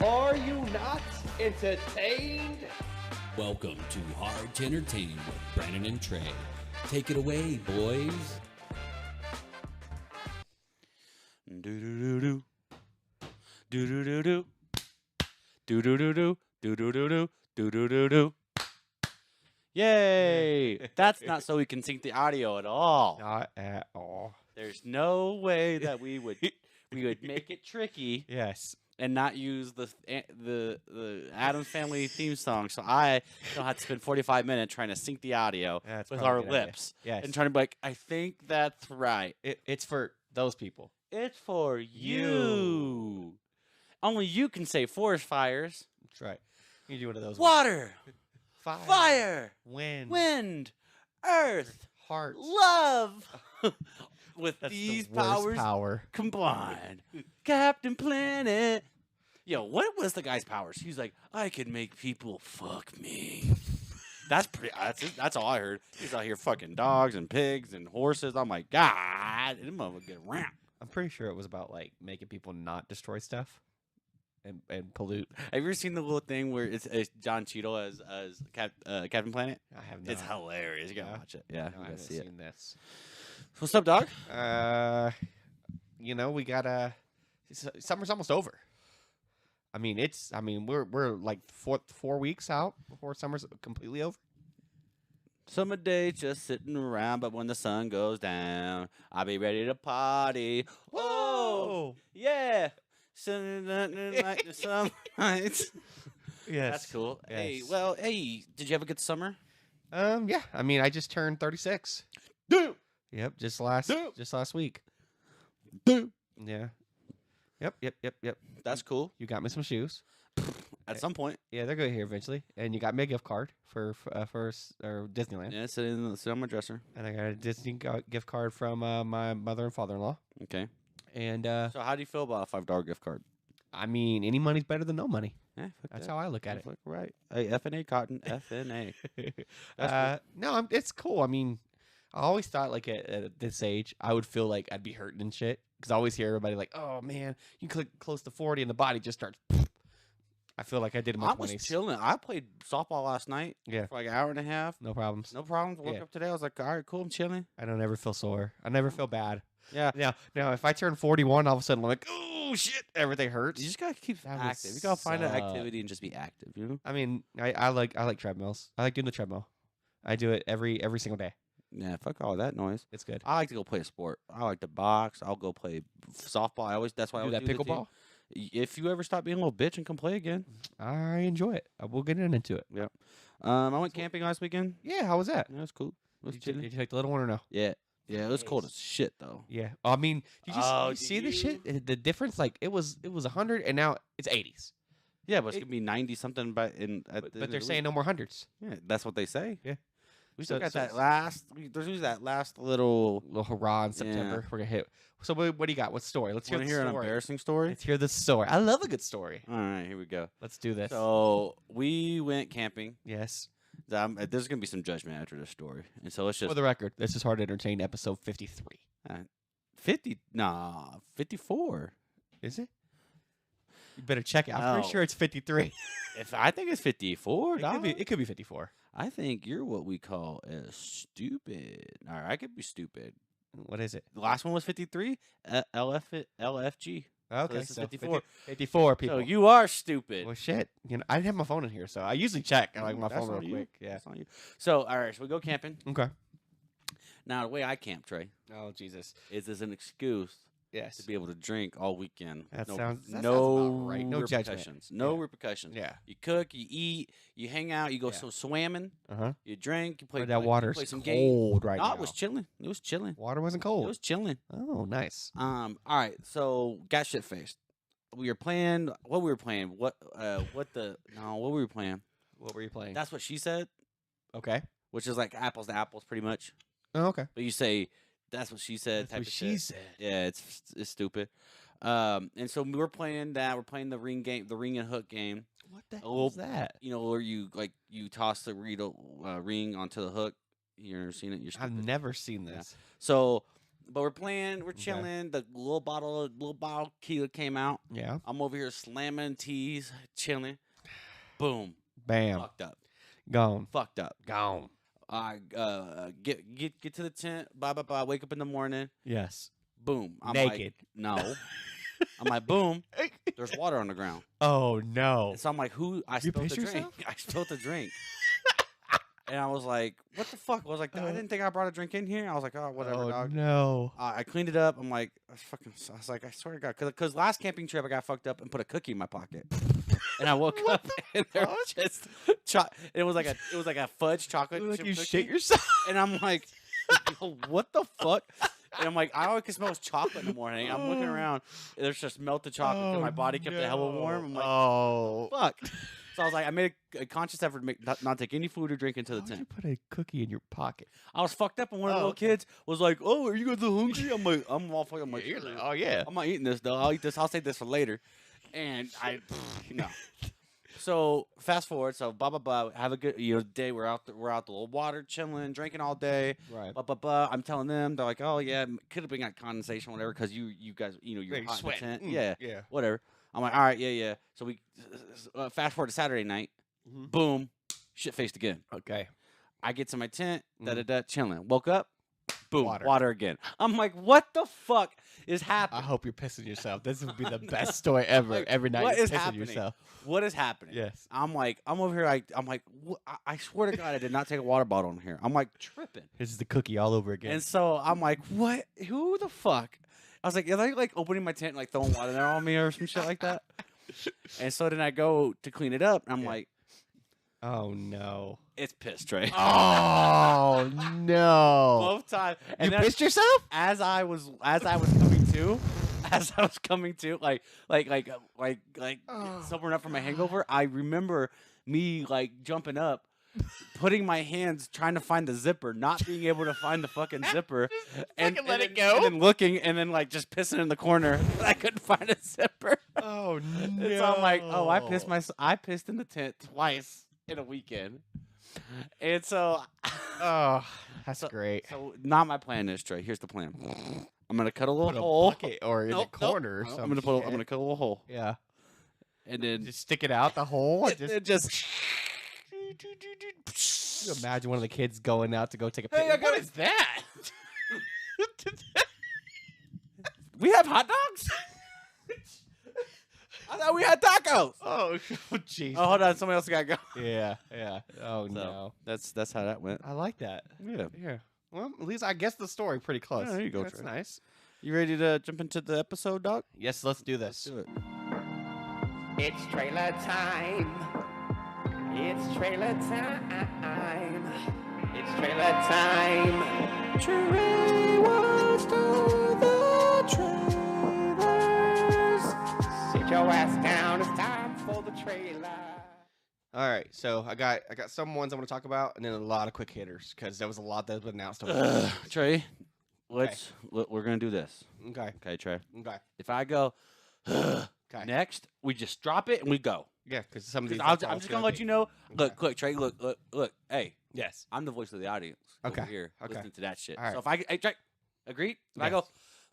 Are you not entertained? Welcome to Hard to Entertain with Brandon and Trey. Take it away, boys. Do-do-do-do. Do-do-do-do. Do-do-do-do. Do-do-do-do. Do-do-do-do. Yay! That's not so we can sync the audio at all. Not at all. There's no way that we would make it tricky Yes. and not use the Addams Family theme song. So I don't have to spend 45 minutes trying to sync the audio That's with probably our a good idea. lips Yes. and trying to be like, I think that's right. It's for those people. It's for you. Only you can say forest fires. That's right. You do one of those. Water, Fire. fire, Wind. wind, earth, Heart. love. With That's these the worst powers power. combined, Captain Planet. Yo, what was the guy's powers? He's like, I can make people fuck me. That's pretty. That's all I heard. He's out here fucking dogs and pigs and horses. I'm like, God, this motherfucker get around. I'm pretty sure it was about like making people not destroy stuff and pollute. Have you ever seen the little thing where it's John Cheadle as Captain Planet? I have not. It's hilarious. You gotta Yeah? watch it. Yeah, No, you I gotta haven't see it. seen this. What's up, dog? We got summer's almost over. We're like 4 weeks out before summer's completely over. Summer day just sitting around, but when the sun goes down, I'll be ready to party. Whoa, yeah. Sunday night to some nights. Yes. That's cool. Hey, Yes. well, hey, did you have a good summer? Yeah. I just turned 36. Do, Yep, just last week. do. Yeah. Yep. That's cool. You got me some shoes. At some point, Yeah, they're good here eventually. And you got me a gift card for Disneyland. yeah, sit on my dresser. And I got a Disney gift card from my mother and father-in-law. Okay. And So, how do you feel about a $5 gift card? any money's better than no money. Yeah, That's how I look at it. Right. Hey, FNA Cotton, FNA. That's No, it's cool. I always thought like at this age, I would feel like I'd be hurting and shit because I always hear everybody like, "Oh man, you click close to 40 and the body just starts." I feel like I did in my I was 20s. chilling. I played softball last night Yeah, for like an hour and a half. no problems. No problems. Woke Yeah. up today. I was like, all right, cool. I'm chilling. I don't ever feel sore. I never feel bad. Yeah. Now, if I turn 41, all of a sudden I'm like, "Oh shit, everything hurts." You just gotta keep That would active. You gotta find an suck. activity and just be active. You know? I like treadmills. I like doing the treadmill. I do it every single day. Yeah. Fuck all that noise. It's good. I like to go play a sport. I like to box. I'll go play softball. That's why I Do always that do the team. pickleball. If you ever stop being a little bitch and come play again. I enjoy it. We'll get into it. I went camping last weekend. Yeah, how was that? Yeah, it was cool. It was Did you chilling. take the little one or no? Yeah. It was cold Nice. as shit though. Yeah. Did Oh, you see did the shit? The difference, like it was 100 and now it's 80s. Yeah, but it's It- gonna be 90 something by in. But they're saying no more hundreds. Yeah, that's what they say. Yeah. We still So- got so- that last. There's usually that last little. Little hurrah in September. We're gonna hit. So what do you got? What story? Let's hear Want the to hear an story. embarrassing story? Let's hear the story. I love a good story. All right, here we go. Let's do this. So we went camping. Yes. There's gonna be some judgment after this story, and so let's For just the record, this is Hard to Entertain, episode 53. 54. Is it? You better check it. I'm pretty No. sure it's 53. If I think it's 54, It could be 54. I think you're what we call a stupid. All right, I could be stupid. What is it? The last one was 53. LFG. Okay, this is so 54. 54 people. So you are stupid. Well, shit. I didn't have my phone in here, so I usually check my That's phone on real you. quick. Yeah. That's on you. So all right, so we go camping. Okay. Now the way I camp, Trey, Oh Jesus. is as an excuse Yes. to be able to drink all weekend. That no, sounds- that no sounds about right. No judgment. repercussions. No Yeah. repercussions. Yeah. You cook, you eat, you hang out, you go Yeah. swimming, Uh-huh. you drink, you play. That you water's play some games. cold right No, now. it was chilling. It was chilling. Water wasn't It cold. was chilling. Oh, nice. All right. So got shit faced. We were playing. What we were playing? What were we playing? What were you playing? That's what she said, okay. which is like apples to apples, pretty much. Oh, okay. But you say that's what she said. That's type what of she shit. said. Yeah, it's stupid. And so we're playing that. We're playing the ring game, the ring and hook game. What the A hell little- is that? You know, where you toss the ring onto the hook. You ever seen it? You're I've stupid. never seen Yeah. this. So But we're playing, we're Okay. chilling. The little bottle tequila came out. Yeah. I'm over here slamming teas, chilling. Boom. Bam. Fucked up. Gone. Fucked up. Gone. I get to the tent. Blah blah blah. Wake up in the morning. Yes. Boom. I'm Naked. like, no. I'm like, boom. There's water on the ground. Oh no. And so I'm like, who? I You spilled the pissed drink. yourself? I spilled the drink. And I was like, what the fuck? I was like, I didn't think I brought a drink in here. I was like, oh, whatever, Oh dog. no. I cleaned it up. I'm like, I was like, I swear to God, because last camping trip I got fucked up and put a cookie in my pocket, and I woke up and there was just it was like a fudge chocolate. Like chip you cookie. shit yourself. And I'm like, yo, what the fuck? And I'm like, I always can smell chocolate in the morning. I'm looking around, and there's just melted chocolate because my body kept it hella warm. I'm like, oh. fuck. So I was like, I made a conscious effort to not take any food or drink into the Why would tent. you put a cookie in your pocket? I was fucked up, and one of the little okay. kids was like, "Oh, are you guys hungry?" I'm like, I'm all fucking. I'm like, You're like, oh yeah. I'm not eating this though. I'll eat this. I'll save this for later. And no. So fast forward. So blah blah blah. Have a good day. We're out the little water, chilling, drinking all day. Right. Blah blah blah. I'm telling them, they're like, oh yeah, could have been like condensation, whatever, because you guys, you're You're hot in the sweating. tent. Mm, Yeah, yeah. whatever. I'm like, all right, yeah. So we fast forward to Saturday night. Mhm. Boom, shit faced again. Okay. I get to my tent, Mhm. chilling. Woke up, boom, Water. water again. I'm like, what the fuck is I happening? hope you're pissing yourself. This would be the best story ever. Like, Every night what you're is pissing happening? yourself. What is happening? Yes. I'm like, I'm over here. I'm like, I swear to God, I did not take a water bottle in here. I'm like tripping. This is the cookie all over again. And so I'm like, what? Who the fuck? I was like, are they like opening my tent and like throwing water there on me or some shit like that? And so then I go to clean it up, and I'm Yeah. like, oh no. it's pissed, Trey. Oh no. Both times. You And then pissed yourself? as I was coming to, like sobering up from my hangover, I remember me like jumping up, putting my hands trying to find the zipper, not being able to find the fucking zipper, and fucking let and it then- go? and then looking, and then like just pissing in the corner. I couldn't find a zipper. Oh no. And so I'm like, oh, I pissed in the tent twice in a weekend. And so, Oh, that's great. so not my plan is, Trey. Here's the plan. I'm gonna cut a little Put a hole. bucket or in Nope, the nope. corner or No, something. I'm gonna cut a little hole, Yeah. and then Just stick it out the hole. And it just just. you imagine one of the kids going out to go take a Hey, picture. I got that? We have hot dogs. I thought we had tacos. Oh, jeez. Oh, hold on. Somebody else got to go. Yeah, yeah. Oh So, no. That's how that went. I like that. Yeah. Yeah. Well, at least I guess the story pretty close. Yeah, there you go, That's Trey. nice. You ready to jump into the episode, Doc? Yes, let's do this. Do it. It's trailer time. It's trailer time. It's trailer time. Trey wants to the trailers. Sit your ass down. It's time for the trailer. All right, so I got some ones I want to talk about, and then a lot of quick hitters because there was a lot that was announced. Trey, we're gonna do this. Okay, Okay, Trey. okay, If I go okay. next, we just drop it and we go. Yeah, because some of these. I'm just gonna let you know. Look, Trey. Look. Hey, Yes. I'm the voice of the audience. Okay, Over here, okay. listening to that shit. All right. So if hey, Trey, agreed? If I Yes.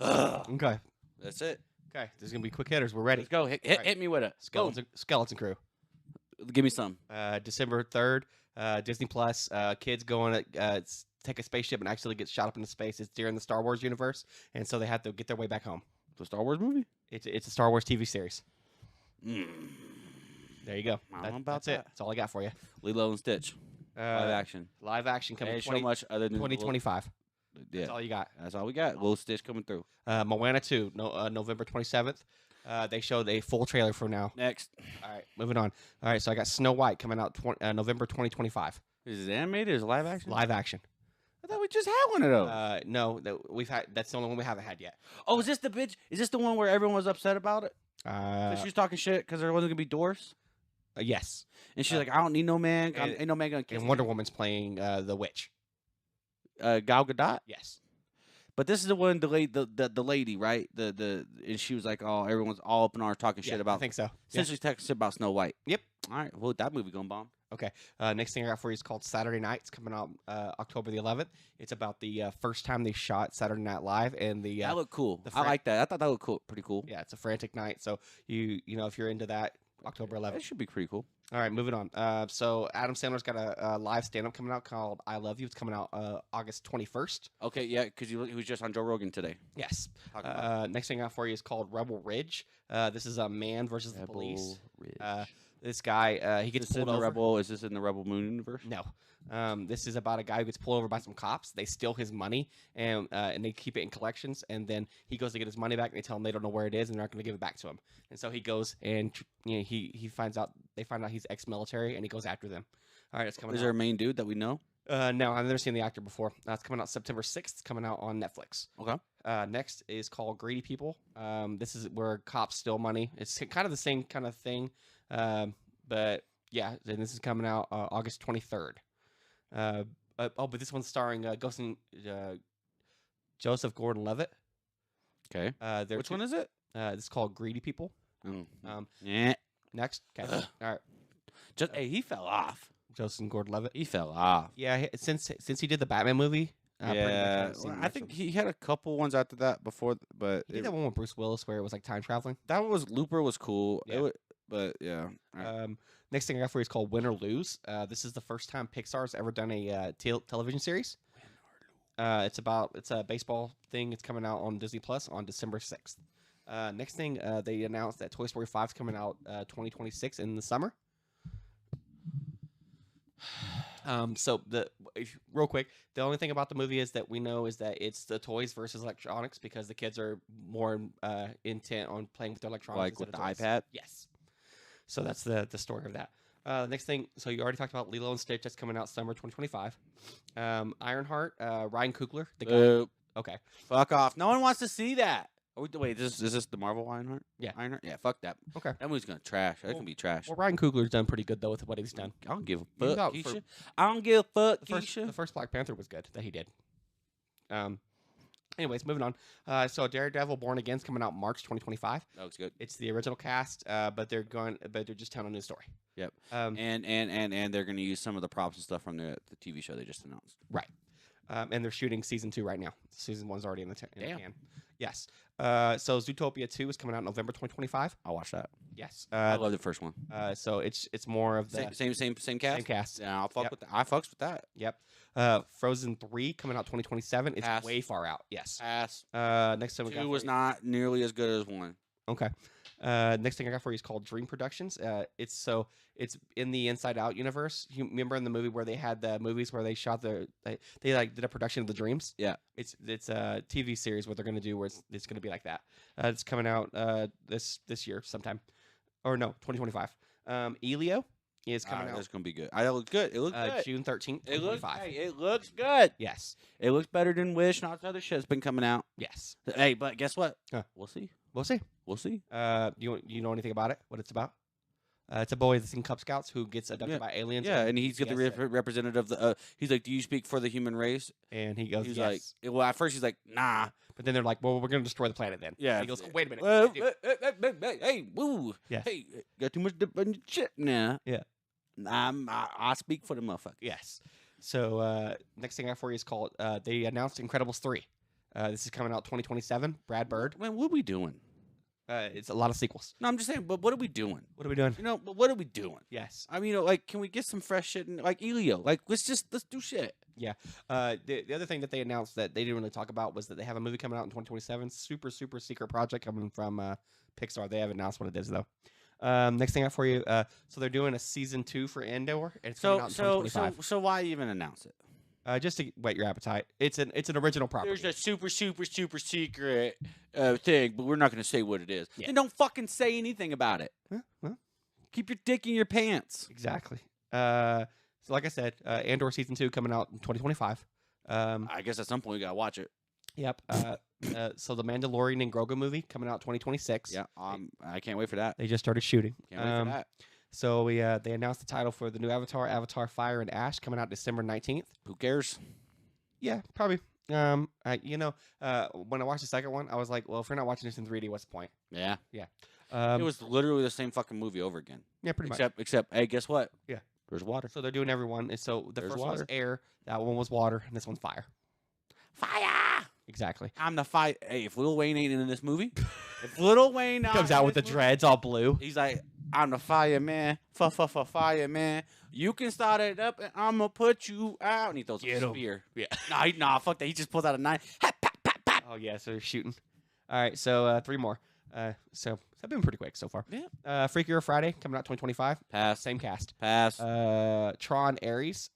go, Okay. that's it. Okay. There's gonna be quick hitters. We're ready. Let's go. Hit me with it. Skeleton Crew. Give me some. December 3rd. Disney Plus. Kids going to take a spaceship and actually get shot up into space. It's during the Star Wars universe, and so they have to get their way back home. The Star Wars movie. It's a Star Wars TV series. Mm. There you go. I don't know about that's it. that. That's all I got for you. Lilo and Stitch. Live action. Live action coming Ain't so much other than 2025. Yeah, That's all you got. that's all we got. Little Stitch coming through. Moana 2, November 27th. They showed a full trailer for now. Next, All right, moving on. All right, so I got Snow White coming out November 2025. is it animated? Is it live action? Live action. I thought we just had one of those. No, that's the only one we haven't had yet. Oh, is this the bitch? Is this the one where everyone was upset about it? 'Cause she was talking shit because there wasn't gonna be doors, Yes. and she's like, "I don't need no man. and- Ain't no man gonna kiss And me." Wonder Woman's playing the witch. Gal Gadot. Yes. But this is the one, the lady, right? And she was like, "Oh, everyone's all up in arms talking shit I about." think so. Yeah. Essentially, talking shit about Snow White. Yep. All right. Well, that movie gonna bomb. Okay. Next thing I got for you is called Saturday Night. It's coming out October the 11th. It's about the first time they shot Saturday Night Live and the That looked cool. the I like that. I thought that looked cool. Pretty cool. yeah, it's a frantic night. So you know if you're into that, October 11th. That should be pretty cool. All right, moving on. So Adam Sandler's got a live stand-up coming out called "I Love You." It's coming out August 21st. Okay, yeah, because he was just on Joe Rogan today. Yes. Talking about Next thing I got for you is called Rebel Ridge. This is a man versus the police. Ridge. This guy, he gets Is this in pulled the over. Rebel? Is this in the Rebel Moon universe? No. This is about a guy who gets pulled over by some cops. They steal his money and they keep it in collections. And then he goes to get his money back. And they tell him they don't know where it is and they're not going to give it back to him. And so he goes and he finds out. They find out he's ex-military and he goes after them. All right, it's coming. Is out. there a main dude that we know? No, I've never seen the actor before. It's coming out September 6th. It's coming out on Netflix. Okay. Next is called Greedy People. This is where cops steal money. It's kind of the same kind of thing, but yeah, and this is coming out August 23rd. But this one's starring Joseph Gordon-Levitt. Okay. Which one is it? This is called Greedy People. Yeah. Next, okay. Ugh. All right, Just hey, he fell off. Joseph Gordon-Levitt. He fell off. Yeah, since he did the Batman movie. pretty much Yeah, haven't seen well, the I rest think of he had a couple ones after that before, but He did that one with Bruce Willis where it was like time traveling. that one was Looper was cool. Yeah. But yeah. All right. Next thing I got for you is called Win or Lose. This is the first time Pixar's ever done a television series. It's a baseball thing. It's coming out on Disney Plus on December 6th. Next thing, they announced that Toy Story 5 is coming out 2026 in the summer. Real quick, the only thing about the movie is that we know is that it's the toys versus electronics because the kids are more intent on playing with their electronics. Like with instead the of toys. iPad? Yes. So that's the story of that. Next thing, so you already talked about Lilo and Stitch. That's coming out summer 2025. Ironheart, Ryan Coogler, the guy. Okay. Fuck off. No one wants to see that. Wait, is this the Marvel Ironheart? Yeah. Ironheart? Yeah, fuck that. Okay. That movie's gonna trash. That can be trash. Well, Ryan Coogler's done pretty good though with what he's done. I don't give a You fuck, got Keisha. for- I don't give a fuck, The Keisha. first Black Panther was good that he did. Anyways, moving on. So Daredevil Born Again's coming out March 2025. That looks good. It's the original cast, but they're just telling a new story. Yep. Um, And they're gonna use some of the props and stuff from the TV show they just announced. Right. And they're shooting season 2 right now. Season 1's already in the Damn. can. Yes. So Zootopia 2 is coming out November 2025. I'll watch that. Yes. I love the first one. So it's more of the Same cast. same cast. Yeah, I'll fuck Yep. with that. I fucks with that. Yep. Frozen 3 coming out 2027. It's Pass. way far out. Yes. Ass. Next time we got Two for was you- not nearly as good as one. Okay. Next thing I got for you is called Dream Productions. It's in the Inside Out universe. You remember in the movie where they had the movies where they shot they did a production of the dreams? Yeah. It's a TV series what they're gonna do where it's gonna be like that. It's coming out this year sometime, or no, 2025. Elio is coming That's out gonna be good. It looks good. It looks good. June 13th, It looks. 2025. Hey, it looks good. Yes. It looks better than Wish and all this other shit's been coming out. Yes. Hey, but guess what? Huh. We'll see. We'll see. We'll see. You know anything about it? What it's about? It's a boy that's in Cub Scouts who gets abducted by aliens. Yeah, and he's got the he has to- representative of the. He's like, "Do you speak for the human race?" and he goes, He's yes. like, "Well, at first he's like, nah." But then they're like, well, we're going to destroy the planet then. Yeah. And he goes, oh, wait a minute. Well, I do. hey, woo. Yes. Hey, got too much shit now. Yeah. I speak for the motherfucker. Yes. So next thing I have for you is called, they announced Incredibles 3. This is coming out 2027. Brad Bird. Man, what are we doing? It's a lot of sequels. No, I'm just saying, but what are we doing? What are we doing? You know, but what are we doing? Yes. I mean, like, can we get some fresh shit? Like Elio, like, let's do shit. The other thing that they announced that they didn't really talk about was that they have a movie coming out in 2027. Super, super secret project coming from Pixar. They haven't announced what it is, though. Next thing I have for you, so they're doing a season 2 for Endor. And it's coming out in 2025. So why even announce it? Just to whet your appetite. It's an original property. There's a super secret thing, but we're not going to say what it is. Yeah. Then don't fucking say anything about it. Well, Keep your dick in your pants. exactly. So like I said, Andor season 2 coming out in 2025. I guess at some point we gotta watch it. Yep. So the Mandalorian and Grogu movie coming out 2026. Yeah, I can't wait for that. They just started shooting. Can't wait for that. So they announced the title for the new Avatar Fire and Ash, coming out December 19th. Who cares? Yeah, probably. When I watched the second one, I was like, well, if we're not watching this in 3D, what's the point? Yeah, Yeah. it was literally the same fucking movie over again. Yeah, pretty much. Except, hey, guess what? Yeah. There's water. So they're doing everyone. And so the There's first one was water. air, that one was water, and this one's fire. Fire! Exactly. I'm the fire. Hey, if Lil Wayne ain't in this movie, if Lil Wayne Comes out with the dreads all blue. he's like, I'm the fireman, fireman. You can start it up, and I'm gonna put you out. And he throws Get a 'em. spear. Yeah. Nah, fuck that. He just pulls out a knife. Ha, pap, pap, pap. Oh yeah, so they're shooting. All right, so 3 more. So I've been pretty quick so far. Yeah. Freakier Friday coming out 2025. Pass. Same cast. Pass. Tron Ares.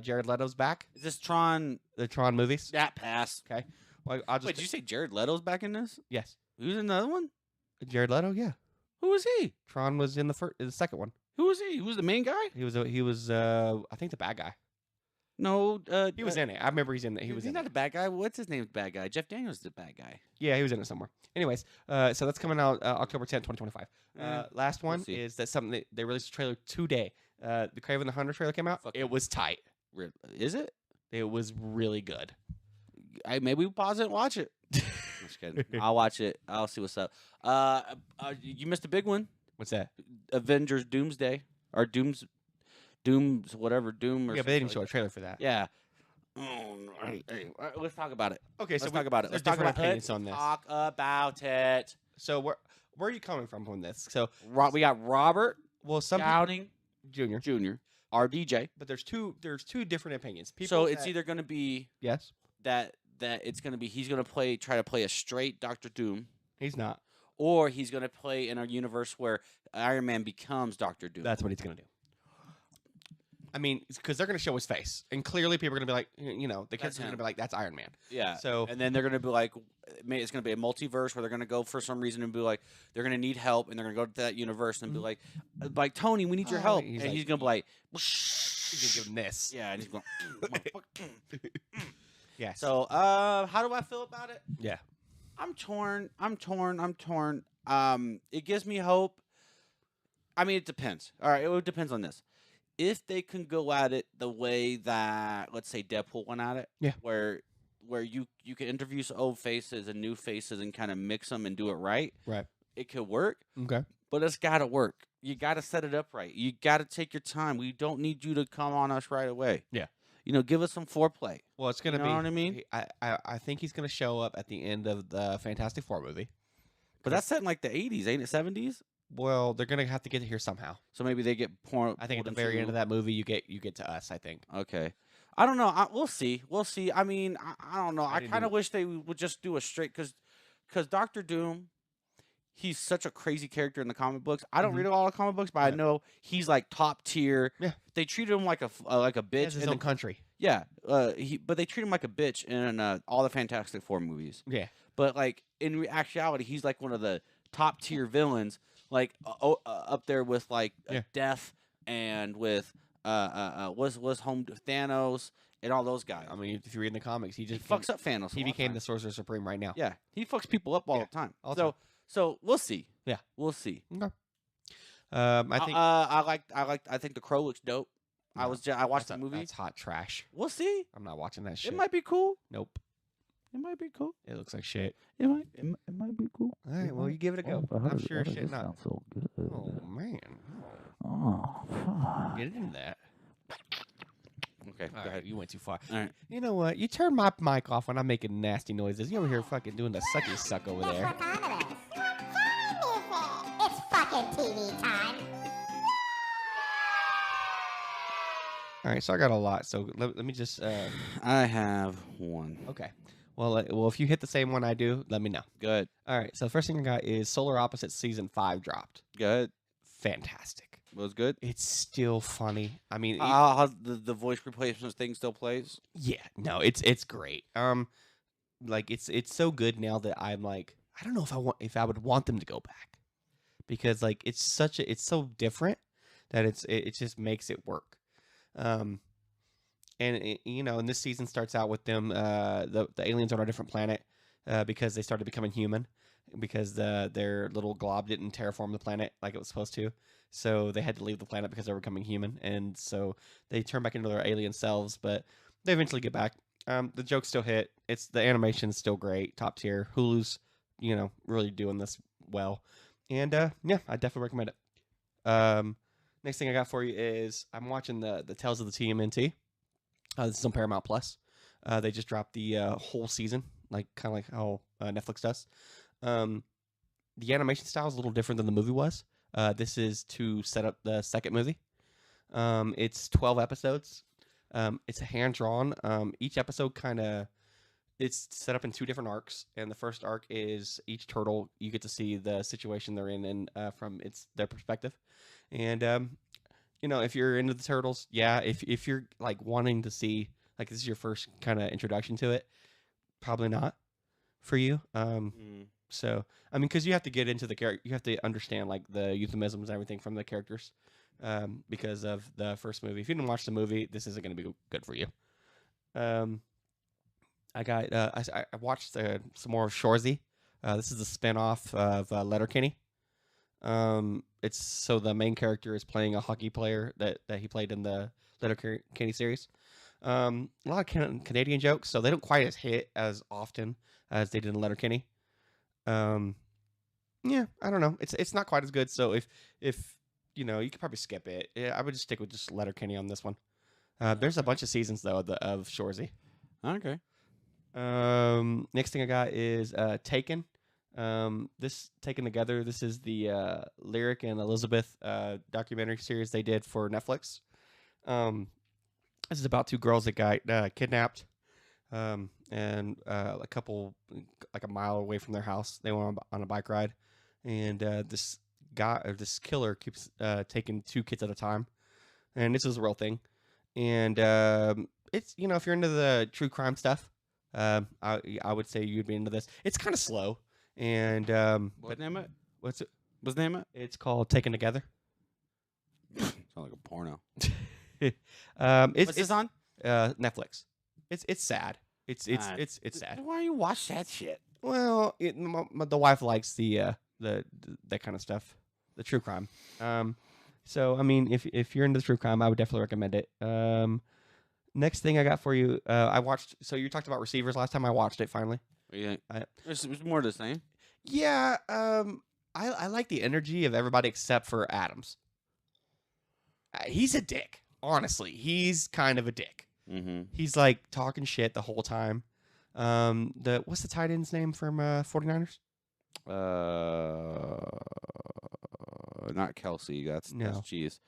Jared Leto's back. Is this Tron? The Tron movies. That pass. Okay. Well, I'll just Wait, did you say Jared Leto's back in this? yes. Who's in the other one? Jared Leto. Yeah. Who was he? Tron was in the second one. Who was he? Who was the main guy? He was I think the bad guy. No. He was in it. I remember he's in it. He was He's in not it. the bad guy. What's his name? Bad guy. Jeff Daniels is the bad guy. Yeah, he was in it somewhere. Anyways, so that's coming out October 10th, 2025. Last one see. is that something that they released a trailer today. The Craven the Hunter trailer came out. Fuck It was tight. Is it? It was really good. Maybe we pause it and watch it. Just kidding. I'll watch it. I'll see what's up. You missed a big one. What's that? Avengers Doomsday or Doom's whatever Doom or Yeah, but they didn't show something a trailer for that. like that. Yeah. Hey, let's talk about it. Okay, so Let's talk about it. there's Let's talk different about opinions it. on this. Talk about it. So where are you coming from on this? So We got Robert well, some people, Downing Junior, Jr. RDJ. but there's two different opinions. People So it's that- either going to be yes, that it's going to be he's going to try to play a straight Doctor Doom, he's not. or he's going to play in a universe where Iron Man becomes Doctor Doom. That's what he's gonna do. I mean, because they're gonna show his face, and clearly people are gonna be like, the kids That's are gonna him. be like, "That's Iron Man." Yeah. So- and then they're gonna be like, it's gonna be a multiverse where they're gonna go for some reason and be like, they're gonna need help, and they're gonna go to that universe and be like, Tony, we need your Oh, help, he's and like- he's gonna be like, He's gonna give him this. yeah, and he's going, motherfucker. Yes. So, how do I feel about it? yeah. I'm torn. It gives me hope. I mean, it depends. All right, it depends on this. If they can go at it the way that, let's say, Deadpool went at it, Yeah. where you can interview some old faces and new faces and kind of mix them and do it right, Right. it could work. Okay. But it's got to work. You got to set it up right. You got to take your time. We don't need you to come on us right away. Yeah. Give us some foreplay. Well, it's gonna You be. know what I mean? I think he's gonna show up at the end of the Fantastic Four movie. But that's set in like the 80s, ain't it? 70s? Well, they're gonna have to get here somehow. So maybe they get I think at the very end of that movie, you get to us. I think. Okay. I don't know. We'll see. We'll see. I mean, I don't know. I didn't kind of even- wish they would just do a straight because Doctor Doom, he's such a crazy character in the comic books. I don't Mhm. read all the comic books, but I Yeah. know he's like top tier. Yeah. They treated him like a He bitch. has his and own country. yeah. But they treat him like a bitch in all the Fantastic Four movies. Yeah. But like in actuality, he's like one of the top tier villains, like up there with like Yeah. Death and with was home to Thanos and all those guys. I mean, if you read in the comics, he He just fucks up Thanos. He became the Sorcerer Supreme right now. yeah. He fucks people up all Yeah, the time. all the So we'll see. Yeah. we'll see. Okay. I think I think the Crow looks dope. I watched the movie. That's hot trash. We'll see. I'm not watching that shit. It might be cool. Nope. It might be cool. It looks like shit. It might be cool. All right. Well, you give it a go. I'm sure as shit not. so good. Oh man. Oh, fuck. Get into that. Okay, All go right, ahead. you went too far. All right. You know what? You turn my mic off when I'm making nasty noises. You over here fucking doing the sucky suck over there. What time it is? It's fucking TV time. All right, so I got a lot. So let me just. I have one. Okay. Well, if you hit the same one I do, let me know. Good. All right. So the first thing I got is Solar Opposites season 5 dropped. Good. Fantastic. Was good. It's still funny. I mean, How the voice replacement thing still plays? yeah, no, it's great. Like it's so good now that I'm like, I don't know if I would want them to go back, because like it's so different that it just makes it work. And and this season starts out with them the aliens on a different planet because they started becoming human because their little glob didn't terraform the planet like it was supposed to. So they had to leave the planet because they were becoming human, and so they turn back into their alien selves, but they eventually get back. The jokes still hit. The animation's still great, top tier. Hulu's, really doing this well, and yeah, I definitely recommend it. Next thing I got for you is I'm watching the Tales of the TMNT. This is on Paramount Plus. They just dropped the whole season, like kind of like how Netflix does. The animation style is a little different than the movie was. This is to set up the second movie. It's 12 episodes. It's a hand drawn. Each episode it's set up in 2 different arcs, and the first arc is each turtle. You get to see the situation they're in, and from their perspective. And if you're into the turtles, yeah. If you're like wanting to see, like, this is your first kind of introduction to it, probably not for you. So I mean, because you have to get into the character, you have to understand like the euphemisms and everything from the characters, because of the first movie. If you didn't watch the movie, this isn't going to be good for you. I watched some more of Shorzy. This is a spinoff of Letterkenny. It's so the main character is playing a hockey player that he played in the Letterkenny series. A lot of Canadian jokes, so they don't quite hit as often as they did in Letterkenny. Yeah, I don't know. It's not quite as good. So if you could probably skip it. Yeah, I would just stick with just Letterkenny on this one. There's a bunch of seasons though of Shorzy. Okay. Next thing I got is Taken. This Taken Together. This is the Lyric and Elizabeth documentary series they did for Netflix. This is about 2 girls that got kidnapped, and a couple like a mile away from their house. They went on a bike ride, and this killer keeps taking 2 kids at a time, and this is a real thing. And it's if you're into the true crime stuff. I would say you'd be into this. It's kind of slow, and What name it? what's it? What's the name it? It's called Taken Together. Sound like a porno. It's What's this on? Netflix. It's sad. It's sad. Why you watch that shit? Well, the wife likes the that kind of stuff, the true crime. So I mean, if you're into true crime, I would definitely recommend it. Next thing I got for you, I watched. So you talked about Receivers last time. I watched it finally. Yeah, it's more of the same. Yeah. I like the energy of everybody except for Adams. He's a dick. Honestly, he's kind of a dick. Mm-hmm. He's like talking shit the whole time. What's the tight end's name from 49ers? Not Kelsey. That's cheese.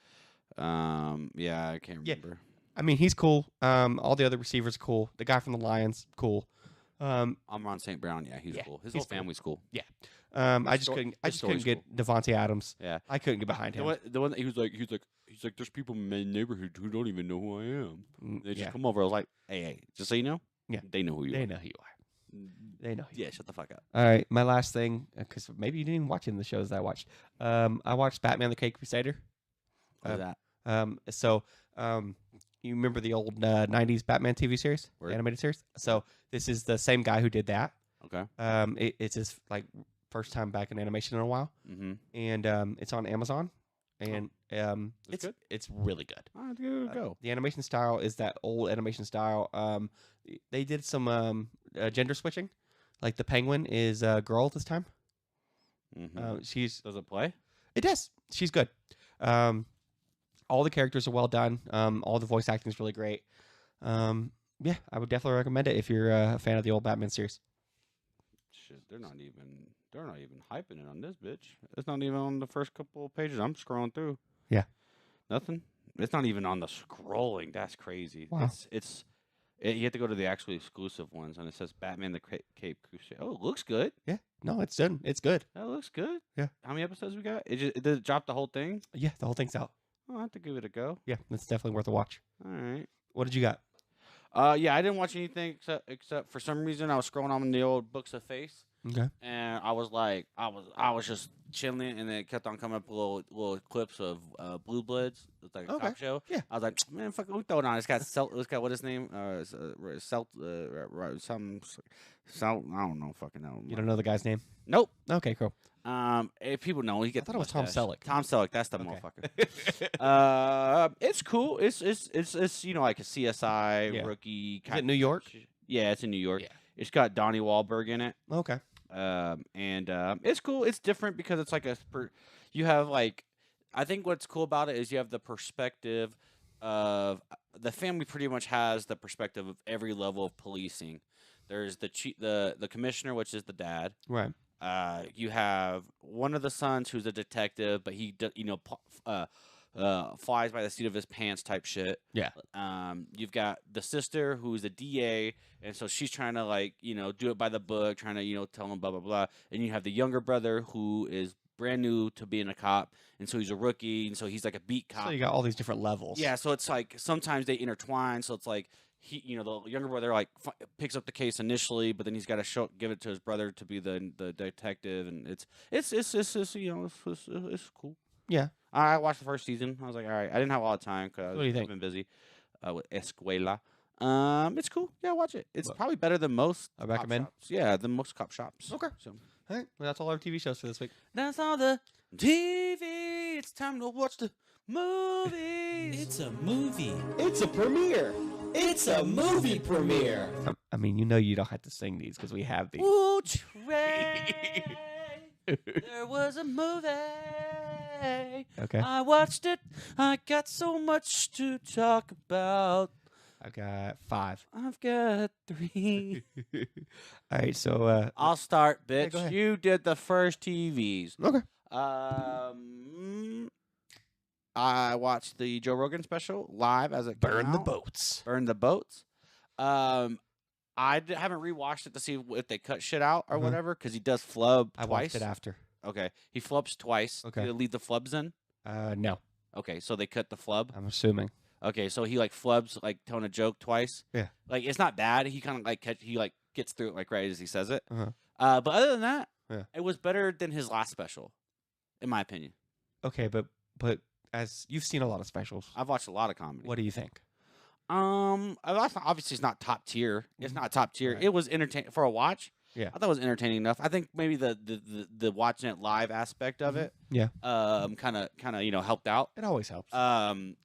Yeah, I can't remember. I mean, he's cool. All the other receivers cool. The guy from the Lions, cool. Amon St. Brown, yeah, he's cool. His whole family's cool. Yeah. I just couldn't get Devontae Adams. Yeah, I couldn't get behind him. The one that he was like, there's people in my neighborhood who don't even know who I am. They just Yeah. come over. I was like, hey, just so you know, Yeah. they know who you are. They know who you are. They know. Yeah, shut the fuck up. All right, my last thing, because maybe you didn't even watch any of the shows that I watched. I watched Batman: The Cape Crusader. What is that? You remember the old '90s Batman TV series, Word. animated series? So this is the same guy who did that. Okay. It's his like first time back in animation in a while, Mm-hmm. and it's on Amazon, and It's good? It's really good. All right, give it a go. The animation style is that old animation style. They did some gender switching, like the penguin is a girl this time. Mm-hmm. Does it play? It does. She's good. All the characters are well done. All the voice acting is really great. Yeah, I would definitely recommend it if you're a fan of the old Batman series. Shit, they're not even hyping it on this bitch. It's not even on the first couple of pages. I'm scrolling through. Yeah. Nothing. It's not even on the scrolling. That's crazy. Wow. You have to go to the actually exclusive ones, and it says Batman: The Cape Crusader. Oh, it looks good. Yeah. No, it's done. It's good. That looks good. Yeah. How many episodes we got? Did it drop the whole thing? Yeah, the whole thing's out. Oh, I have to give it a go. Yeah, it's definitely worth a watch. All right. What did you got? Yeah, I didn't watch anything except for some reason I was scrolling on the old Books of Face, Okay. and I was like, I was just chilling, and then it kept on coming up little clips of Blue Bloods. It's like a Okay. cop show. Yeah. I was like, man, fuck, we throw it on. It's got what his name? I don't know, fucking know. You don't know the guy's name? Nope. Okay, cool. If people know, he gets. I thought it was Tom Selleck. Tom Selleck, that's the Okay. motherfucker. It's cool. It's like a CSI Yeah. rookie. Is it New York? Yeah, it's in New York. Yeah. It's got Donnie Wahlberg in it. Okay. And it's cool. It's different because it's like you have like I think what's cool about it is you have the perspective of the family. Pretty much has the perspective of every level of policing. There's the commissioner, which is the dad. Right. You have one of the sons who's a detective, but he flies by the seat of his pants type shit. Yeah. You've got the sister who's a DA, and so she's trying to like do it by the book, trying to tell him blah blah blah. And you have the younger brother who is brand new to being a cop, and so he's a rookie, and so he's like a beat cop. So you got all these different levels. Yeah, so it's like sometimes they intertwine. So it's like the younger brother like picks up the case initially, but then he's got to give it to his brother to be the detective, and it's cool. Yeah. I watched the first season. I was like, all right. I didn't have a lot of time because What do you I've think? been busy with Escuela. It's cool. Yeah, watch it. It's What? probably better than most. I cop recommend? shops. Yeah, than most cop shops. Okay. So All right. Well, that's all our TV shows for this week. that's all the TV. It's time to watch the movie. It's a movie. It's a premiere. It's a movie premiere. I mean, you don't have to sing these because we have these. Ooh, Trey. There was a movie. Okay. I watched it. I got so much to talk about. I got 5. I've got 3. All right. So. I'll start, bitch. go ahead. You did the first TVs. Okay. I watched the Joe Rogan special live as it came Burn the out. boats. Burn the boats. Haven't rewatched it to see if they cut shit out or Uh-huh. whatever because he does flub I twice. watched it after. Okay, he flubs twice. Okay. Did they leave the flubs in? No. Okay, so they cut the flub. I'm assuming. Okay, so he like flubs like telling a joke twice. Yeah. Like it's not bad. He kind of like gets through it like right as he says it. Uh-huh. But other than that, Yeah. it was better than his last special, in my opinion. Okay, but as you've seen a lot of specials, I've watched a lot of comedy. what do you think? Obviously it's not top tier. It's not top tier. Right. It was entertaining for a watch. Yeah. I thought it was entertaining enough. I think maybe the watching it live aspect of it, Yeah. kind of helped out. It always helps. And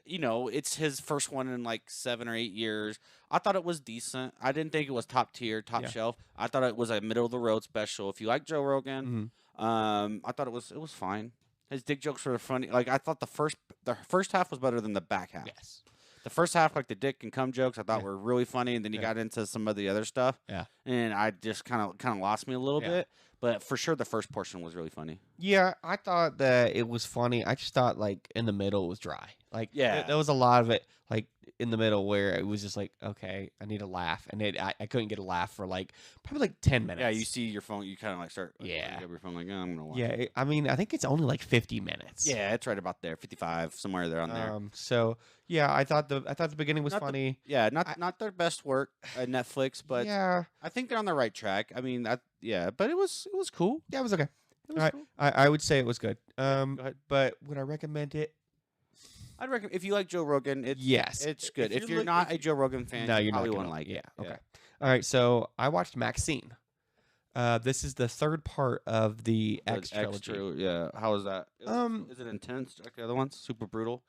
it's his first one in like 7 or 8 years. I thought it was decent. I didn't think it was top tier, top Yeah. shelf. I thought it was a middle of the road special. If you like Joe Rogan, Mhm. I thought it was fine. His dick jokes were funny. Like I thought the first half was better than the back half. Yes. The first half, like the dick and cum jokes, I thought Yeah. were really funny, and then he Yeah. got into some of the other stuff. Yeah. And I just kind of lost me a little Yeah. bit. But for sure, the first portion was really funny. Yeah, I thought that it was funny. I just thought like in the middle it was dry. Like Yeah. there was a lot of it like in the middle where it was just like, okay, I need a laugh, and I couldn't get a laugh for like probably like 10 minutes. Yeah, you see your phone, you kind of like start. Yeah. Pick up your phone, like, oh, I'm gonna watch. Yeah, I mean, I think it's only like 50 minutes. Yeah, it's right about there, 55, somewhere there on there. So yeah, I thought the beginning was Not the- funny. Yeah, not their best work at Netflix, but yeah, I think they're on the right track. I mean, but it was cool. yeah, it was okay. It was All right. cool. I would say it was good. Go ahead. But would I recommend it? I'd recommend if you like Joe Rogan, Yes. it's good. If If you're you're look- not a Joe Rogan fan, No, you you're not probably gonna wouldn't like it. Yeah. Okay. All right. So I watched Maxine. This is the third part of the The X trilogy. Yeah. How is that? Um, Is it intense like the other ones? Super brutal.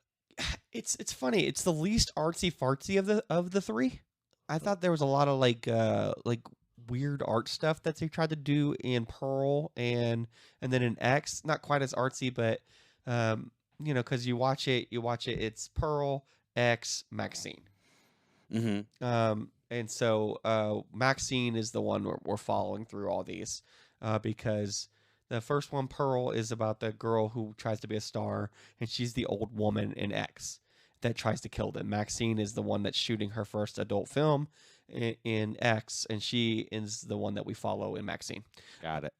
It's funny. It's the least artsy fartsy of the 3. I thought there was a lot of like weird art stuff that they tried to do in Pearl and then in X. Not quite as artsy, but because you watch it, it's Pearl, X, Maxine. Mm-hmm. And so Maxine is the one we're following through all these because the first one, Pearl, is about the girl who tries to be a star, and she's the old woman in X that tries to kill them. Maxine is the one that's shooting her first adult film in X, and she is the one that we follow in Maxine. Got it.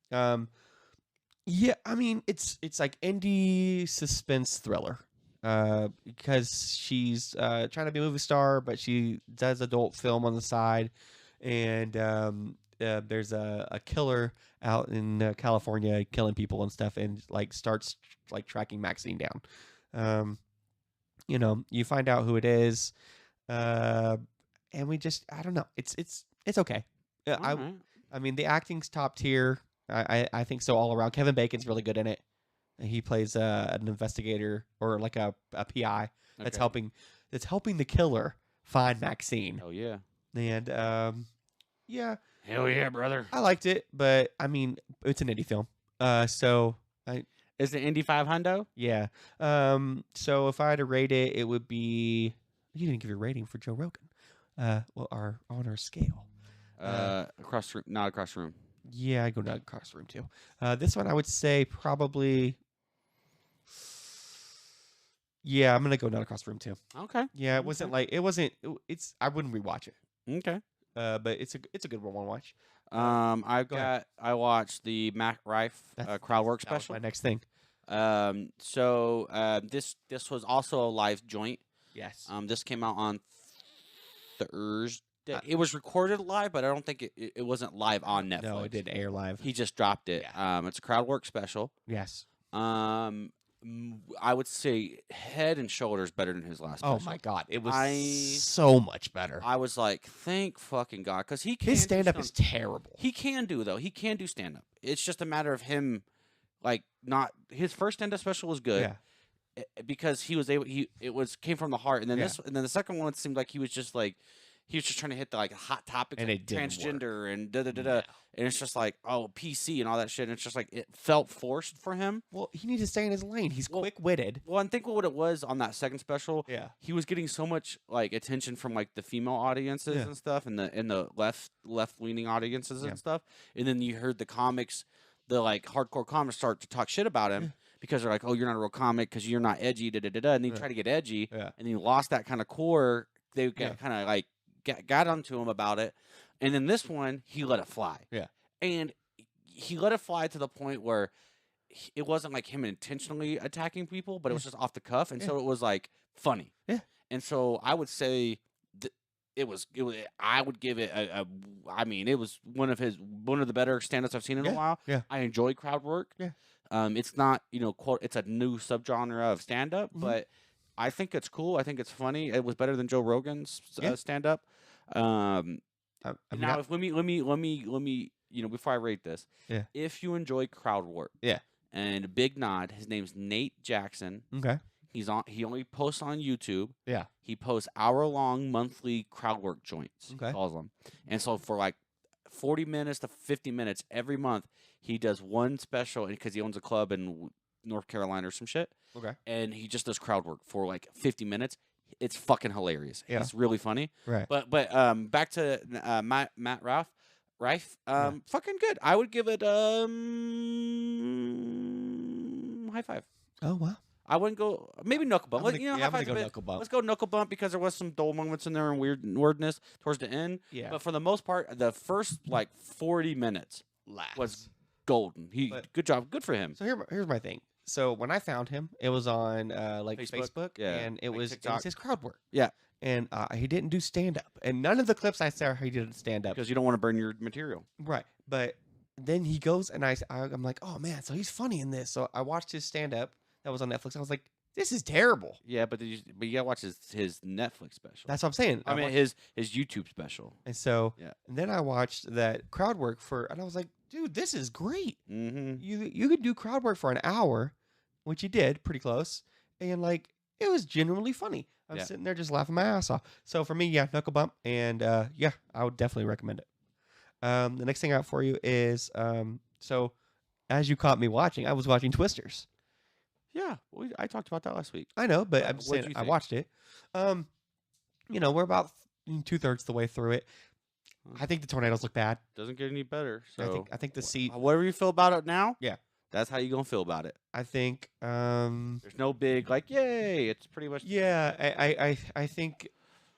Yeah, I mean it's like indie suspense thriller. Because she's trying to be a movie star, but she does adult film on the side, and there's a killer out in California killing people and stuff, and like starts like tracking Maxine down. You find out who it is, and I don't know. It's okay. All right. I mean the acting's top tier. I think so all around. Kevin Bacon's really good in it. He plays an investigator or like a PI that's Okay. helping the killer find Maxine. Hell yeah. And yeah, Hell yeah, brother. I liked it, but I mean, it's an indie film. So Is it Indy 500? Yeah. So if I had to rate it, it would be. You didn't give your rating for Joe Rogan. Well, on our scale. Across the room, not across the room. Yeah, I go down across the room too. This one I would say probably. Yeah, I'm gonna go down across the room too. Okay. Yeah, it wasn't like it wasn't. It's I wouldn't rewatch it. Okay. But it's a good one to watch. I watched the Mac Rife crowd work That was special. my next thing. This was also a live joint. Yes. This came out on Thursday. It was recorded live, but I don't think it wasn't live on Netflix. No, it did air live. He just dropped it. It's a crowd work special. Yes. I would say head and shoulders better than his last special. Oh my God, it was I- so much better. I was like, thank fucking God, because he can His do stand up some- is terrible. He can do though. He can do stand up. It's just a matter of him, like not his first stand up special was good. Because he was able. Came from the heart, and then the second one seemed like he was just trying to hit the like hot topics, And like it didn't transgender and da da da da, No. and it's just like PC and all that shit. And it's just like it felt forced for him. Well, he needs to stay in his lane. He's Well- quick witted. Well, I think what it was on that second special, Yeah. he was getting so much like attention from like the female audiences Yeah. and stuff, and the left leaning audiences Yeah. and stuff. And then you heard the comics, the like hardcore comics start to talk shit about him because they're like, "Oh, you're not a real comic because you're not edgy." Da da da da. And he tried to get edgy, Yeah. and he lost that kind of core. They Yeah. kind of like got onto him about it, and then this one he let it fly. Yeah. And he let it fly to the point where it wasn't like him intentionally attacking people, but it was just off the cuff, and so it was like funny. Yeah. And so I would say it was. I would give it I mean, it was one of the better stand-ups I've seen in a while. Yeah. I enjoy crowd work. Yeah. It's not quote. It's a new subgenre of stand-up, Mhm. but I think it's cool. I think it's funny. It was better than Joe Rogan's Yeah. stand-up. I mean, Now, if let me before I rate this, Yeah. if you enjoy crowd work, Yeah. and a big nod, his name's Nate Jackson. okay. He only posts on YouTube. Yeah. He posts hour-long monthly crowd work joints. Okay. He calls them. And so for like 40 minutes to 50 minutes every month, he does one special because he owns a club in North Carolina or some shit. Okay. And he just does crowd work for like 50 minutes. It's fucking hilarious. Yeah. It's really funny. Right. But back to Matt Rife. Fucking good. I would give it high five. Oh wow. I wouldn't go maybe knuckle bump. I'm gonna- You know, yeah, high I'm gonna five's a go bit- knuckle bump. Let's go knuckle bump because there was some dull moments in there and weirdness towards the end. Yeah. But for the most part, the first like 40 minutes was golden. But- Good job. Good for him. So here's my thing. So when I found him, it was on like Facebook? Facebook, Yeah. and it Like was TikTok? his crowd work. Yeah. And he didn't do stand up, and none of the clips I saw he did stand up. Because you don't want to burn your material. Right. But then he goes, and I'm like, oh man, so he's funny in this. So I watched his stand up that was on Netflix. I was like, this is terrible. Yeah, but you gotta watch his Netflix special. That's what I'm saying. I mean watched- his YouTube special. and so Yeah. and then I watched that crowd work and I was like, dude, this is great. Mm-hmm. You could do crowd work for an hour, which he did pretty close, and like it was genuinely funny. I was Yeah. sitting there just laughing my ass off. So for me, yeah, knuckle bump, and yeah, I would definitely recommend it. The next thing I got for you is so as you caught me watching, I was watching Twisters. Yeah, I talked about that last week. I know, but I'm What'd saying you I think? watched it. We're about 2/3 the way through it. I think the tornadoes look bad. Doesn't get any better. So I think the seat. whatever you feel about it now, Yeah. that's how you gonna feel about it. I think There's no big like, yay! It's pretty much yeah, I think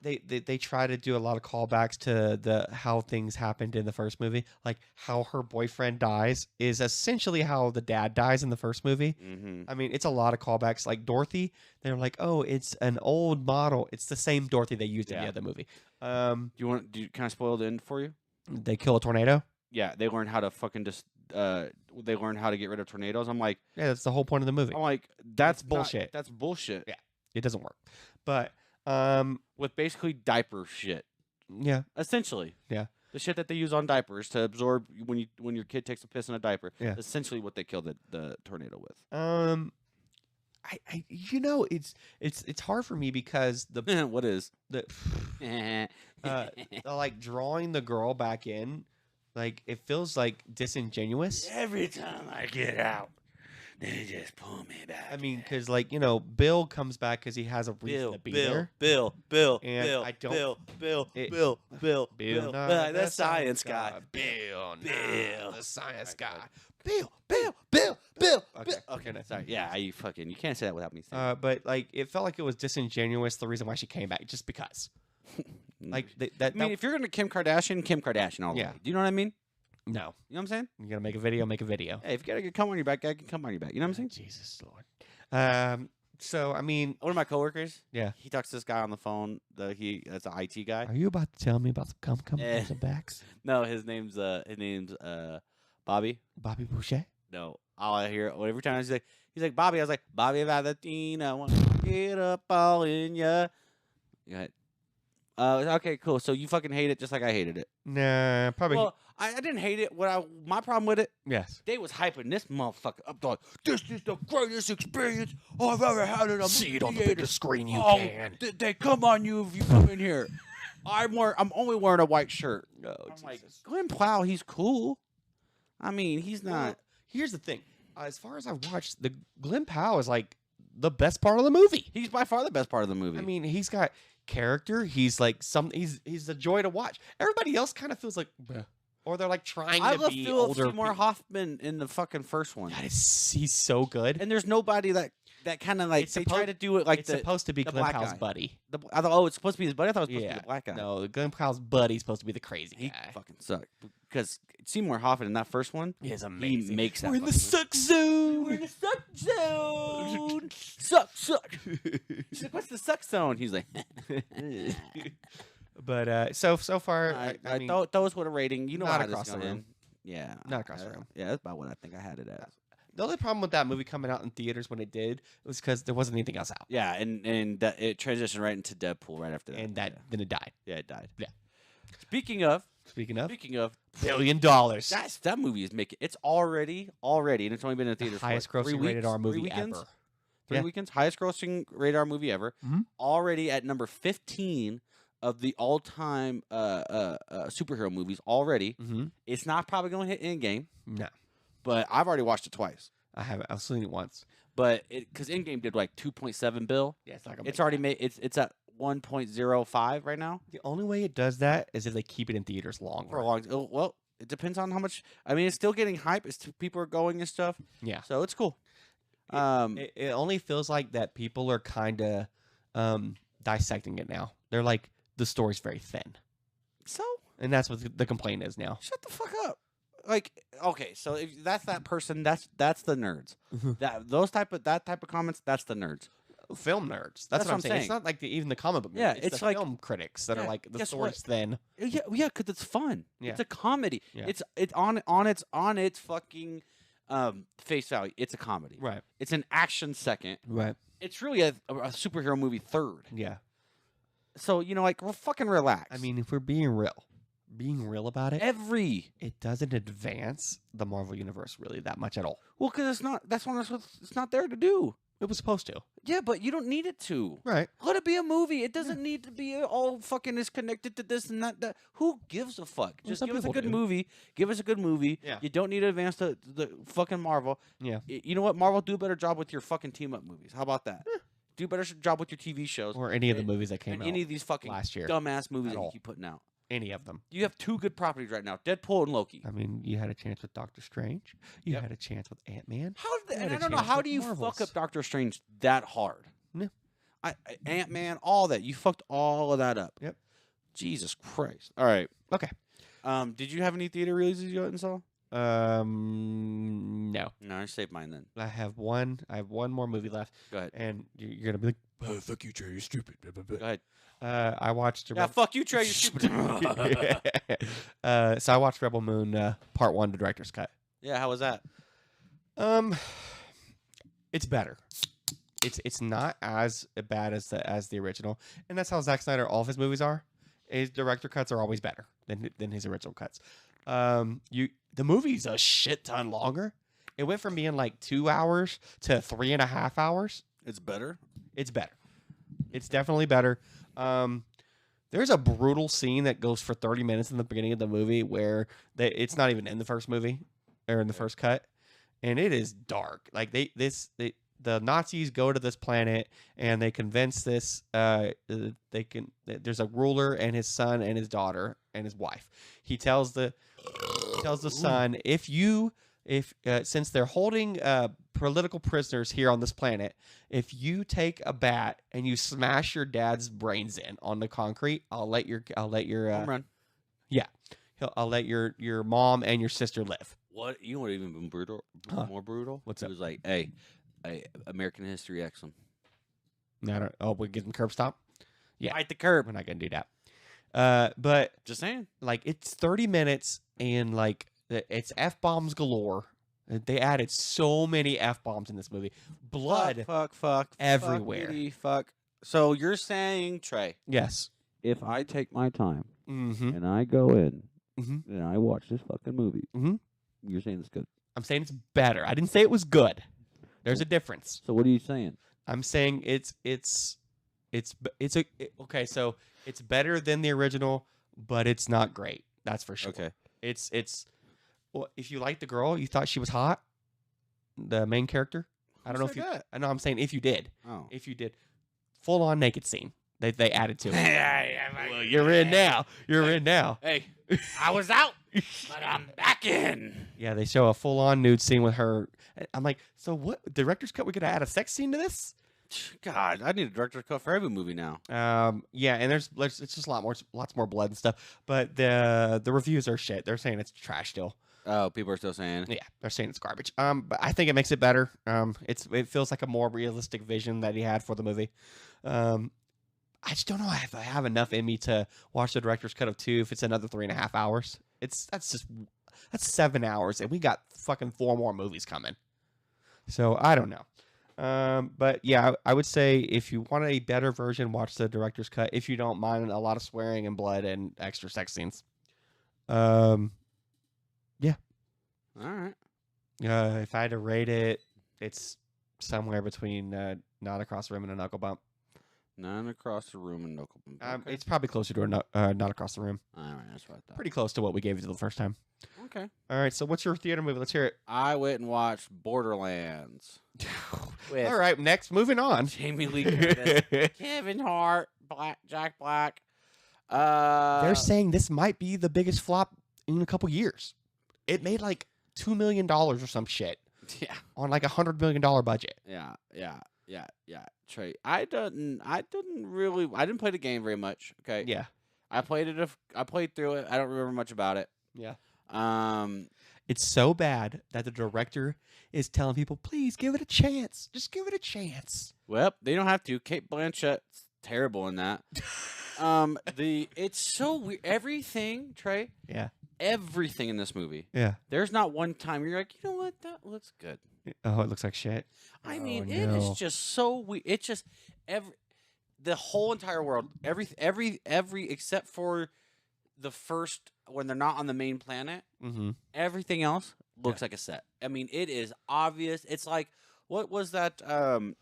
they try to do a lot of callbacks to how things happened in the first movie, like how her boyfriend dies is essentially how the dad dies in the first movie. Mm-hmm. I mean, it's a lot of callbacks. Like Dorothy, they're like, oh, it's an old model. It's the same Dorothy they used in Yeah. the other movie. Do you kind of spoil the end for you? They kill a tornado. Yeah, they learn how to fucking just they learn how to get rid of tornadoes. I'm like Yeah, that's the whole point of the movie. that's not- bullshit. That's bullshit. Yeah. It doesn't work. But With basically diaper shit, yeah, essentially. Yeah. The shit that they use on diapers to absorb when your kid takes a piss in a diaper. Yeah. Essentially what they killed the tornado with. it's hard for me because the What is? the like drawing the girl back in, like it feels like disingenuous. Every time I get out, They just pull me back. I mean, because like Bill comes back because he has a reason to be there. Bill, And I don't- Bill, Bill, Nye, the science guy. Bill, Nye, Bill. the science All guy. right, Bill. Okay, okay, sorry. Yeah, you can't say that without me saying. But like, it felt like it was disingenuous. The reason why she came back, just because. Like that. I mean, if you're gonna Kim Kardashian all the Yeah. way. Do you know what I mean? no, You know what I'm saying? you gotta make a video. Make a video. Hey, if you gotta come on your back, I can come on your back. You know what I'm saying? Jesus Lord. So I mean, One of my coworkers, Yeah. he talks to this guy on the phone. That's an IT guy. are you about to tell me about some cum Eh. some backs? No, his name's Bobby. Bobby Boucher. No, all I hear every time he's like Bobby. I was like Bobby Valentina, wanna get up all in ya. Go ahead. Okay, cool. So you fucking hate it just like I hated it. Nah, probably. Well, I didn't hate it. My problem with it, yes. they was hyping this motherfucker up. Like, this is the greatest experience I've ever had in a movie theater. screen They come on you if you come in here. I'm only wearing a white shirt. Oh, I'm like, Glenn Plow, he's cool. I mean, he's Well, not. here's the thing. As far as I've watched, the Glenn Powell is like the best part of the movie. He's by far the best part of the movie. I mean, he's got character. He's like he's a joy to watch. Everybody else kind of feels like, bleh. Or they're like trying I to love be Philip older. Seymour Hoffman in the fucking first one. He's so good. And there's nobody that kind of like It's they try to do it like it's supposed to be the Glenn black Powell's guy. buddy. I thought, it's supposed to be his buddy. I thought it was supposed to be Yeah. the black guy. No, Glenn Powell's buddy's supposed to be the crazy He guy. fucking sucked because Seymour Hoffman in that first one, He is he amazing. makes that. We're in the fucking suck zone. We're in the suck zone. Suck. She's like, "What's the suck zone?" He's like, But so far, I mean, those with a rating. You know not how this across the going. room. Yeah, Not across the room. Yeah, that's about what I think I had it at. the only problem with that movie coming out in theaters when it did was because there wasn't anything else out, Yeah, and that, it transitioned right into Deadpool right after that. and that then it died. yeah, it died. Yeah. Speaking of, Speaking of $1 billion, that movie is making. It's already, and it's only been in the theaters highest for, like, 3 grossing rated weeks, R movie 3 weekends? ever. 3 Yeah. weekends, highest grossing rated R movie ever. Mhm. Already at number 15 of the all-time superhero movies. Already, Mm-hmm. it's not probably going to hit Endgame, No, but I've already watched it twice. I haven't. I've seen it once. But because Endgame did like 2.7 bill, Yeah, it's not it's already made. It's at 1.05 right now. The only way it does that is if they keep it in theaters longer. For a long, well, it depends on how much. I mean, it's still getting hype. People are going and stuff. Yeah. So it's cool. It only feels like that people are kind of dissecting it now. They're like, the story's very thin. So And that's what the complaint is now. shut the fuck up. Like, okay, so if that's that person, that's the nerds. Mhm. That type of comments, that's the nerds. Film nerds. That's That's what I'm what saying. I'm It's not like even the comic book nerds. Yeah, it's it's the like- film critics that Yeah, are like, the guess story's what? thin. Yeah, because it's fun. Yeah. It's a comedy. Yeah. It's on its fucking face value. It's a comedy. Right. It's an action second. Right. It's really a superhero movie third. Yeah. So like, well, fucking relax. I mean, if we're being real about it, it doesn't advance the Marvel universe really that much at all. well, because it's not. That's what it's not there to do. It was supposed to. Yeah, but you don't need it to. Right. Let it be a movie. It doesn't need to be all fucking is connected to this and that. Who gives a fuck? Well, Just some give us a people good do. movie. Give us a good movie. Yeah. You don't need to advance the fucking Marvel. Yeah. You know what? Marvel, do a better job with your fucking team up movies. How about that? Do a better job with your TV shows. Or any of the and- movies that came and out. any of these fucking last year dumbass movies at that you all. keep putting out. Any of them. You have 2 good properties right now: Deadpool and Loki. I mean, you had a chance with Doctor Strange. You Yep. had a chance with Ant-Man. How? You And had I a don't know. chance How with do you Marvels. fuck up Doctor Strange that hard? Yeah. Ant-Man, all that. You fucked all of that up. Yep. Jesus Christ. All right. Okay. Did you have any theater releases you went and saw? No. No, I saved mine then. I have one more movie left, Go ahead. and you're gonna be like, "Oh, fuck you, Trey, you're stupid." Blah, blah, Go blah. ahead. I watched. Yeah, fuck you, Trey. You're stupid. So I watched Rebel Moon Part 1, the director's cut. Yeah, how was that? It's better. It's not as bad as the original, and that's how Zack Snyder all of his movies are. His director cuts are always better than his original cuts. The movie's a shit ton longer. It went from being like 2 hours to 3.5 hours. It's better. It's better. It's definitely better. There's a brutal scene that goes for 30 minutes in the beginning of the movie where it's not even in the first movie or in the first cut. and it is dark. Like the Nazis go to this planet and they convince there's a ruler and his son and his daughter and his wife. He tells the son, since they're holding political prisoners here on this planet, if you take a bat and you smash your dad's brains in on the concrete, I'll let your Home run. yeah, I'll let your mom and your sister live. What you know? What even been brutal? More brutal? What's It up? was like, hey, American History X them. We get them curb stop. Yeah, Bite the curb. we're not gonna do that. But Just saying. like it's 30 minutes and like it's F-bombs galore. They added so many F-bombs in this movie. Blood. Fuck. everywhere. Fuckity fuck. So you're saying, Trey, Yes. If I take my time Mm-hmm. and I go in Mhm. and I watch this fucking movie, Mhm. you're saying it's good. I'm saying it's better. I didn't say it was good. There's a difference. So what are you saying? I'm saying okay, so it's better than the original, but it's not great. That's for sure. Okay. It's well, if you like the girl, you thought she was hot, the main character. I don't know if you. said I know. I'm saying if you did, Oh. if you did, full on naked scene. They added to it. Yeah, Well, you're in now. You're in now. Hey, I was out, but I'm back in. Yeah, they show a full on nude scene with her. I'm like, so what? Director's cut? We could add a sex scene to this? God, I need a director's cut for every movie now. Yeah, and there's it's just lots more blood and stuff. But the reviews are shit. They're saying it's trash still. Oh, people are still saying. Yeah, they're saying it's garbage. But I think it makes it better. It feels like a more realistic vision that he had for the movie. I just don't know if I have enough in me to watch the director's cut of 2 if it's another 3.5 hours. That's 7 hours, and we got fucking 4 more movies coming. So I don't know. But yeah, I would say if you want a better version, watch the director's cut. If you don't mind a lot of swearing and blood and extra sex scenes. Yeah. All right. If I had to rate it, it's somewhere between Not Across the Room and a Knuckle Bump. None across the room and knuckle. Okay. It's probably closer to a Not Across the Room. All right, that's what I thought. Pretty close to what we gave you the first time. Okay. All right, so what's your theater movie? Let's hear it. I went and watched Borderlands. With All right, next, moving on. Jamie Lee Curtis, Kevin Hart, Jack Black. They're saying this might be the biggest flop in a couple years. It made like $2 million or some shit Yeah. on like $100 million budget. Yeah. Trey, I didn't play the game very much. Okay. Yeah. I played it. I played through it. I don't remember much about it. Yeah. It's It's so bad that the director is telling people, please give it a chance. Just give it a chance. Well, they don't have to. Kate Blanchett's terrible in that. It's so weird. Everything, Trey. Yeah. Everything in this movie. Yeah. There's not one time you're like, you know what, that looks good. Oh, it looks like shit. I Oh, mean, it no. is just so weird. It's just the whole entire world, every except for the first when they're not on the main planet. Mm-hmm. Everything else looks like a set. I mean, it is obvious. It's like what was that?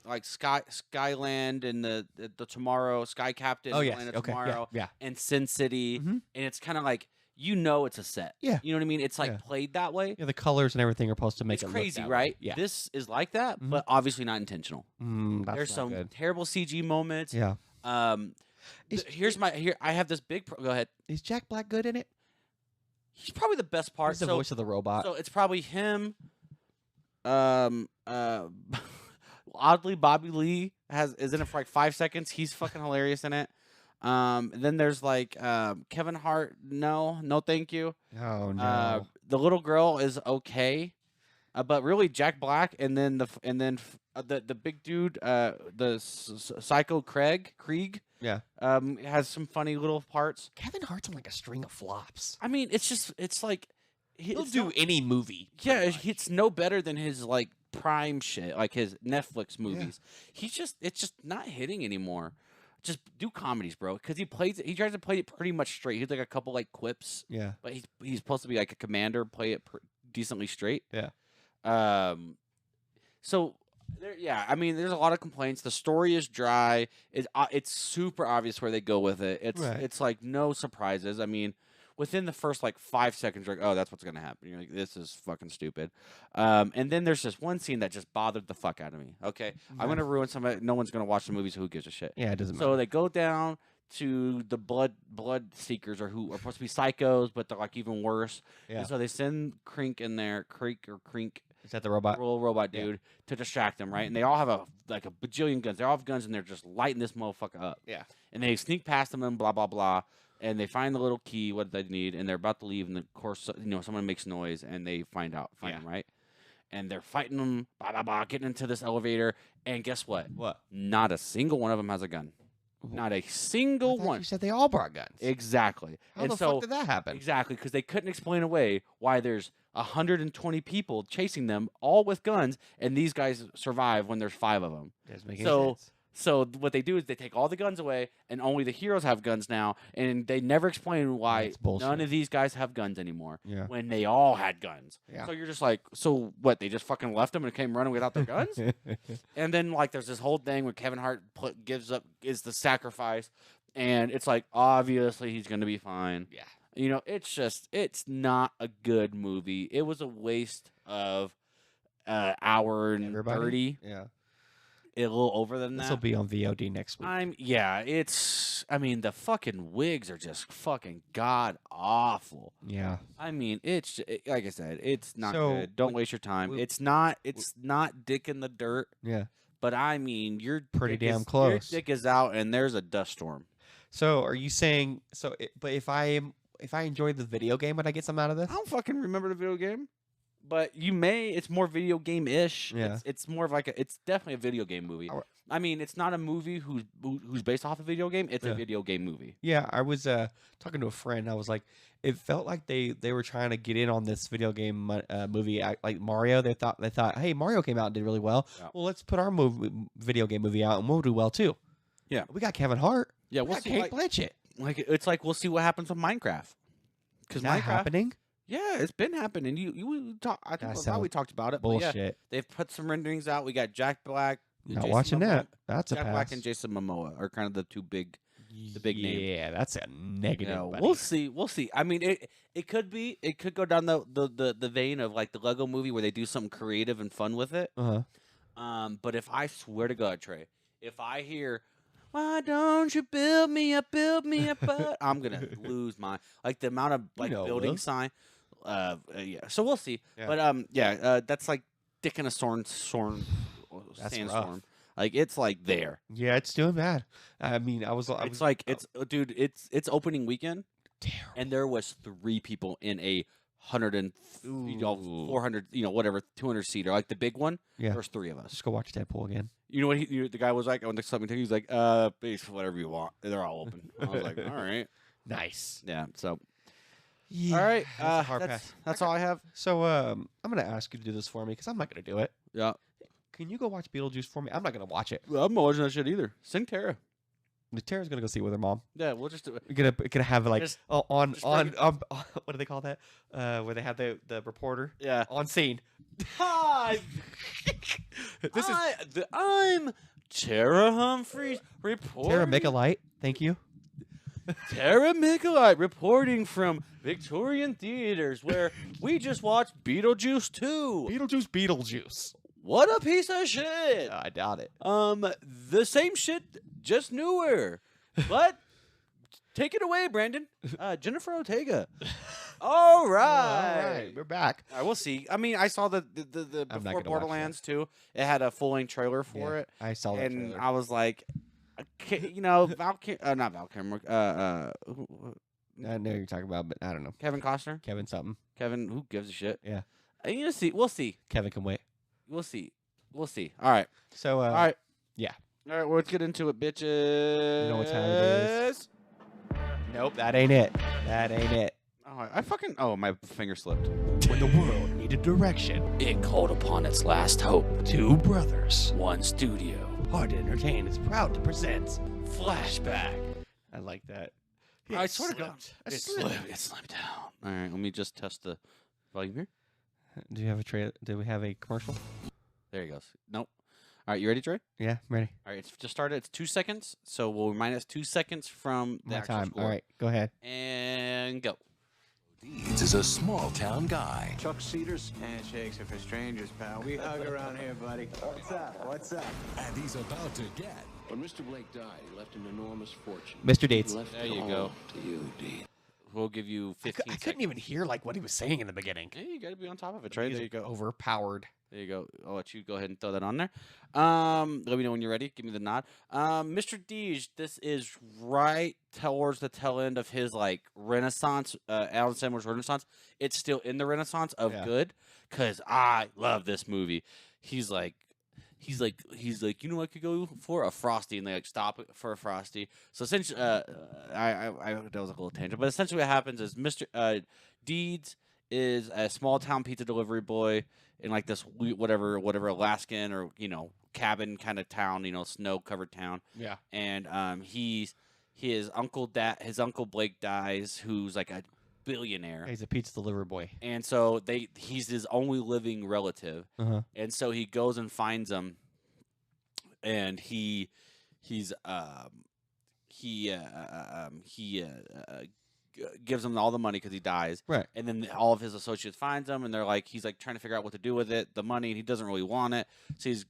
Like Skyland and the Tomorrow Sky Captain. Oh, yes. Land of Okay. Tomorrow Yeah. and Sin City, Mhm. and it's kind of like it's a set. Yeah. You know what I mean? It's like Yeah. played that way. Yeah, the colors and everything are supposed to make It's it crazy, look that right? way. Yeah. This is like that, Mhm. but obviously not intentional. That's There's not some good. terrible CG moments. Yeah. Is- I have this big. Go ahead. Is Jack Black good in it? He's probably the best part. He's the so, voice of the robot. so it's probably him. Oddly, Bobby Lee is in it for like 5 seconds. He's fucking hilarious in it. Then there's like Kevin Hart. No, thank you. oh no. The little girl is okay, but really Jack Black, and then the big dude, Psycho Krieg. Yeah. Has some funny little parts. Kevin Hart's on like a string of flops. I mean, it's like He'll it's do no- any movie. Yeah, pretty much. it's no better than his like prime shit, like his Netflix movies. It's just not hitting anymore. Just do comedies, bro. Because he tries to play it pretty much straight. He's like a couple like quips, Yeah. but he's supposed to be like a commander, play it decently straight. Yeah. So I mean, there's a lot of complaints. The story is dry. It's super obvious where they go with it. Right. It's like no surprises. I mean, within the first like 5 seconds, you're like, oh, that's what's gonna happen. You're like, this is fucking stupid. And then there's this one scene that just bothered the fuck out of me. Okay, I'm gonna ruin some. No one's gonna watch the movie, so who gives a shit? Yeah, it doesn't So matter. they go down to the blood seekers, or who are supposed to be psychos, but they're like even worse. Yeah. And so they send Crink in there, Crink, Is that the robot? little robot Yeah. dude, to distract them, right? And they all have a bajillion guns. They all have guns, and they're just lighting this motherfucker up. Yeah. And they sneak past them and blah blah blah. And they find the little key, what they need, and they're about to leave. And of course, someone makes noise, and they find them, right? And they're fighting them, blah blah blah, getting into this elevator. And guess what? What? Not a single one of them has a gun. Not a single one. You said they all brought guns. Exactly. How and the so fuck did that happen? exactly because they couldn't explain away why there's 120 people chasing them, all with guns, and these guys survive when there's 5 of them. Doesn't make any So sense. So what they do is they take all the guns away, and only the heroes have guns now, and they never explain why That's bullshit. none of these guys have guns anymore Yeah. when they all had guns. Yeah. So you're just like, so what? They just fucking left them and came running without their guns? And then like there's this whole thing where Kevin Hart gives up, is the sacrifice, and it's like obviously he's gonna be fine. Yeah. You know, it's not a good movie. It was a waste of hour and Everybody? 30. Yeah. A little over than This that. will be on VOD next week. I mean the fucking wigs are just fucking god awful. Yeah. I mean like I said, it's not So, good. Don't waste your time. we- It's not dick in the dirt, Yeah. but I mean your Pretty dick damn is- close. Your dick is out and there's a dust storm. So are you saying but if I enjoy the video game, would I get something out of this? I don't fucking remember the video game. But you may. It's more video game ish. Yeah. It's more of like it's definitely a video game movie. I mean, it's not a movie who's based off a video game. It's Yeah. a video game movie. Yeah, I was talking to a friend. I was like, it felt like they were trying to get in on this video game movie, like Mario. They thought, hey, Mario came out and did really well. Yeah. Well, let's put our video game movie out and we'll do well too. Yeah. We got Kevin Hart. Yeah, We we'll got see. Kate Blanchett. Like it's like we'll see what happens with Minecraft. Because Is that Minecraft, happening? yeah, it's been happening. You talk. I think That thought we sounds talked about it. But yeah, Bullshit. they've put some renderings out. We got Jack Black. Not Jason watching Momoa. that. That's a Jack pass. Black and Jason Momoa are kind of the two big. the big name. Yeah, that's a negative. Yeah, buddy. we'll see. We'll see. I mean, it could be. It could go down the vein of like the Lego Movie where they do something creative and fun with it. Uh-huh. But if I swear to God, Trey, if I hear, "Why don't you build me a butt," I'm gonna lose my like the amount of like know, building Will. sign. Yeah. So we'll see. Yeah. But that's like dick in a That's sandstorm. Like it's like there. Yeah, it's doing bad. I mean, I was Dude. It's opening weekend. terrible. And there was 3 people in a 400, whatever, 200 seater, like the big one. Yeah. There's 3 of us. Just go watch Deadpool again. You know what the guy was like? I went to something. He was like, base whatever you want. They're all open. I was like, all right, Nice. yeah. So Yeah, all right, that's a hard pass. that's all I have. So I'm gonna ask you to do this for me because I'm not gonna do it. Yeah, Can you go watch Beetlejuice for me? I'm not gonna watch it. I'm not watching that shit either. Sing Tara. Tara's gonna go see it with her mom. Yeah, we'll just do it. We're gonna have like Just- on just bring what do they call that? Where they have the reporter Yeah. on scene. Hi, This is I'm Tara Humphreys reporting. Tara Mickalite. Thank you. Tara Mickalite reporting from Victorian Theaters, where we just watched Beetlejuice 2. Beetlejuice. What a piece of shit! I doubt it. The same shit, just newer. But take it away, Brandon. Jennifer Ortega. All right. All right, we're back. All right, we'll see. I mean, I saw the I'm not before gonna watch Borderlands too. It had a full length trailer for Yeah, it, I saw that and trailer. I was like, not Val Kilmer, I know who you're talking about, but I don't know. Kevin Costner. Kevin something. Kevin, who gives a shit? Yeah. You see. We'll see. Kevin can wait. We'll see. We'll see. All right. So All right. yeah. All right. Well, let's get into it, bitches. You know what time it is? Nope, that ain't it. That ain't it. Oh, I fucking. Oh, my finger slipped. When the world needed direction, It called upon its last hope. 2 brothers. One studio. Hard to Entertain is proud to present Flashback. I like that. I swear to God, It it slipped. slipped. It slipped down. All right. Let me just test the volume here. Do you have a trailer? Do we have a commercial? There he goes. Nope. All right. You ready, Trey? Yeah, I'm ready. All right. It's just started. It's 2 seconds. So we'll remind us 2 seconds from the My actual time. score. All right, go ahead. And go. Deeds is a small town guy. Chuck Cedars. Handshakes are for strangers, pal. We hug around here, buddy. What's up? What's up? And he's about to get. When Mr. Blake died, he left an enormous fortune. Mr. Deeds. He left There it you all go. To you, Deeds. We'll give you 15 I couldn't even hear like what he was saying in the beginning. Yeah, you got to be on top of it, Trey. There you go. Overpowered. There you go. I'll let you go ahead and throw that on there. Let me know when you're ready. Give me the nod. Mr. Deej, this is right towards the tail end of his like Renaissance, Alan Sandler's Renaissance. It's still in the Renaissance of good, because I love this movie. He's like, you know what I could go for? A Frosty, and they like stop it for a Frosty. So essentially, that was a little tangent, but essentially what happens is Mr. Deeds is a small town pizza delivery boy in like this whatever Alaskan or cabin kind of town, snow covered town. Yeah. And his uncle Blake dies, who's like a billionaire. He's a pizza delivery boy. And so he's his only living relative. Uh-huh. And so he goes and finds him, and he gives him all the money because he dies. Right. And then all of his associates finds him, and he's like trying to figure out what to do with it, the money, and he doesn't really want it. So he's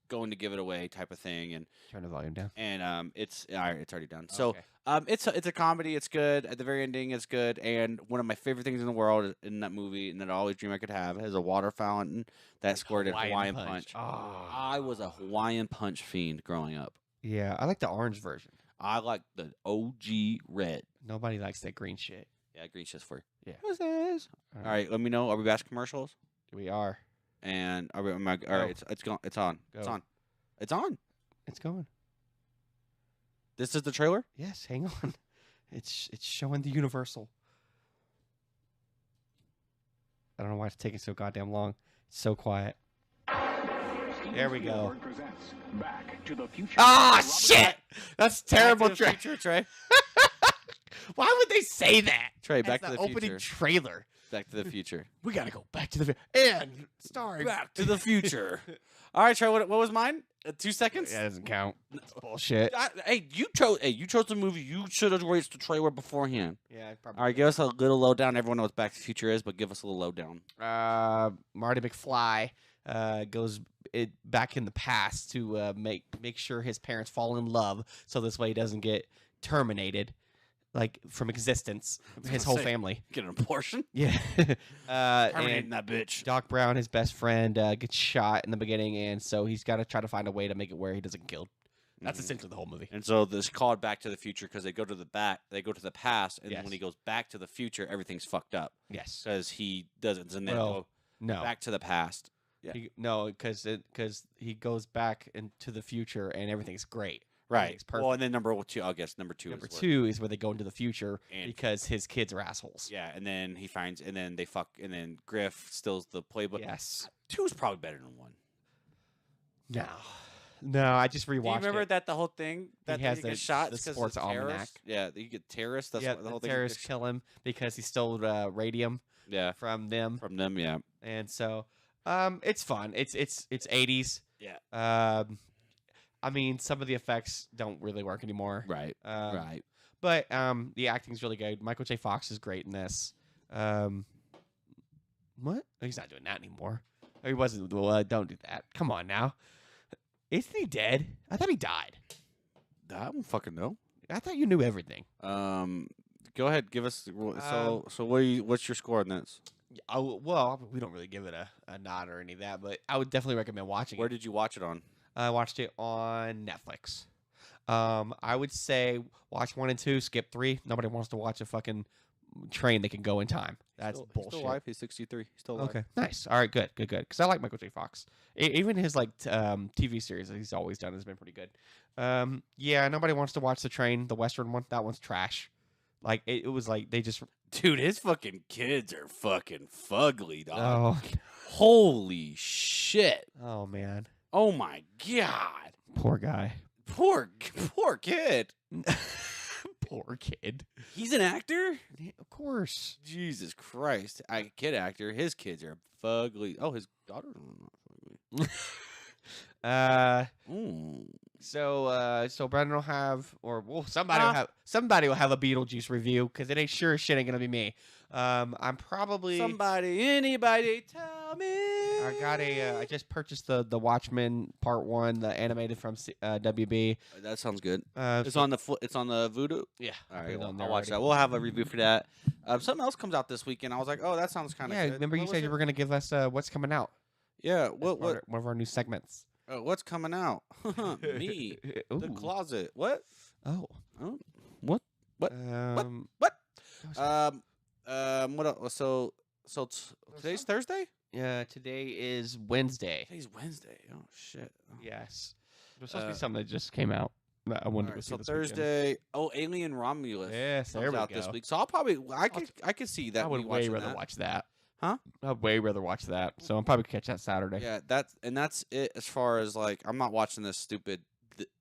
going to give it away type of thing. And turn the volume down. And it's already done. So Okay. it's a comedy. It's good. At the very ending, it's good. And one of my favorite things in the world in that movie, and that I always dream I could have, is a water fountain that squirted Hawaiian Punch. Oh. I was a Hawaiian Punch fiend growing up. Yeah, I like the orange version. I like the OG red. Nobody likes that green shit. Yeah, green shit's for you. Yeah. What's this? All right, let me know. Are we back to commercials? We are. And all right, it's on. It's on. Go. It's on. It's going. This is the trailer? Yes, hang on. It's showing the Universal. I don't know why it's taking so goddamn long. It's so quiet. There we go. Back to the future. Ah, shit! That's terrible, Back to the Trey. future, Trey. Why would they say that? Trey, As Back to the opening Future. trailer. Back to the Future. We gotta go back to the and starring Back to the Future. All right, Trey. What was mine? 2 seconds. Yeah, that doesn't count. That's bullshit. Hey, you chose the movie. You should have watched the trailer beforehand. Yeah, probably. All right, give us a little lowdown. Everyone knows what Back to the Future is, but give us a little lowdown. Marty McFly goes back in the past to make sure his parents fall in love, so this way he doesn't get terminated, like from existence. His whole family Get an abortion. Yeah. Terminating that bitch. Doc Brown, his best friend, gets shot in the beginning, and so he's got to try to find a way to make it where he doesn't get killed. That's essentially the whole movie. And so this called Back to the Future because they go to the past, and Yes. then when he goes back to the future, everything's fucked up Yes. because he doesn't. And then Well, no. back to the past. Yeah. No, because he goes back into the future and everything's great. Right. Everything's perfect. Well, and then number two is Number where- two is where they go into the future And- because his kids are assholes. Yeah, and then he finds, and then they fuck, and then Griff steals the playbook. Yes. Two is probably better than one. No, I just rewatched Do you remember it. that the whole thing that He has he gets the- shot the because sports of terrorists? almanac. Yeah, you get terrorists. That's Yeah, what the whole the thing. terrorists kill him because he stole radium Yeah, from them, from them. Yeah, and so it's fun. It's 80s. yeah. I mean, some of the effects don't really work anymore. Right, right. But the acting's really good. Michael J. Fox is great in this. What? Oh, he's not doing that anymore. Oh, he wasn't. Well, don't do that. Come on now. Isn't he dead? I thought he died. I don't fucking know. I thought you knew everything. Go ahead, give us. So what's your score on this? Well, we don't really give it a nod or any of that, but I would definitely recommend watching Where it. did you watch it on? I watched it on Netflix. I would say watch 1 and 2, skip 3. Nobody wants to watch a fucking train that can go in time. That's bullshit. Still alive. He's 63. He's still alive. Okay, nice. All right, good. Because I like Michael J. Fox. Even his like TV series that he's always done has been pretty good. Yeah, nobody wants to watch the train, the Western one. That one's trash. Like it was like they just. Dude, his fucking kids are fucking fugly, dog. Oh, Holy shit. oh man, Oh my god. poor guy. Poor kid. Poor kid. He's an actor? Yeah, of course. Jesus Christ. Kid actor. His kids are fugly. Oh, his daughter's not fugly. Ooh. So Brandon will have, or well, somebody will have a Beetlejuice review because it ain't sure as shit ain't gonna be me. I'm probably Anybody, tell me. I just purchased the Watchmen Part 1, the animated from WB. That sounds good. It's So- on the Voodoo. Yeah, All I put right, it well, on I'll there watch already. that. We'll have a review for that. Something else comes out this weekend. I was like, oh, that sounds kind of Yeah, good. remember you What said was you it? were gonna give us what's coming out. Yeah. As What? part of one of our new segments. What's coming out? Me. The Ooh. closet. What? Oh. What? What? Um. What? was- What else? So today's Thursday. Yeah. Today is Wednesday. Today's Wednesday. Oh shit. Yes. There's supposed to be something that just came out that I wanted to go Alright, see so this weekend. Thursday. Oh, Alien Romulus. Yes, there comes we out go. this week. So I'll probably I could see that. I would me way watching rather that. watch that. Huh? I'd way rather watch that. So I'm probably catch that Saturday. Yeah, that's it as far as like I'm not watching this stupid.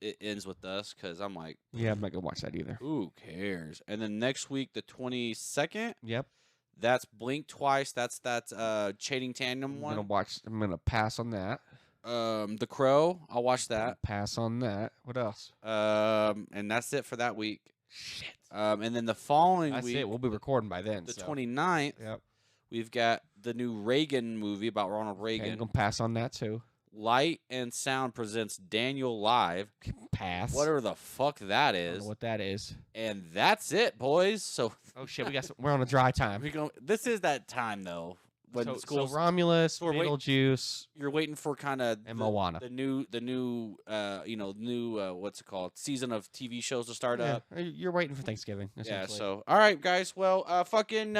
It ends with us because I'm like, Yeah, I'm not gonna watch that either. who cares? And then next week, the 22nd, Yep. that's Blink Twice. That's that Channing Tatum I'm one. gonna watch. I'm gonna pass on that. The Crow. I'll watch that. Pass on that. What else? And that's it for that week. Shit. And then the following That's week, it. We'll be recording by then. the so. 29th, Yep. we've got the new Reagan movie about Ronald Okay, I'm Reagan. gonna pass on that too. Light and Sound presents Daniel Live. Pass. Whatever the fuck that I don't is. know what that is. And that's it, boys. So Oh shit, we're on a dry time. this is that time though when So schools Romulus, we're waiting- Beetlejuice, you're waiting for kind of and Moana. the new what's it called, season of TV shows to start Yeah, up. you're waiting for Thanksgiving. Yeah. essentially. So all right, guys. Well, fucking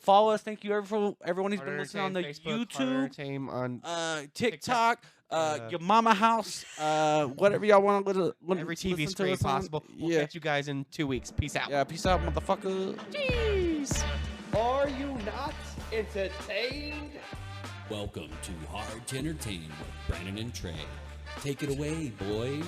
follow us. Thank you everyone who's Hard been listening on the Entertain Facebook, Hard YouTube, Entertain on TikTok, your mama house, whatever y'all want to every TV listen to screen us on. possible. We'll Yeah. catch you guys in 2 weeks. Peace out. Yeah. Peace out, motherfucker. Are you not entertained? Welcome to Hard to Entertain with Brandon and Trey. Take it away, boys.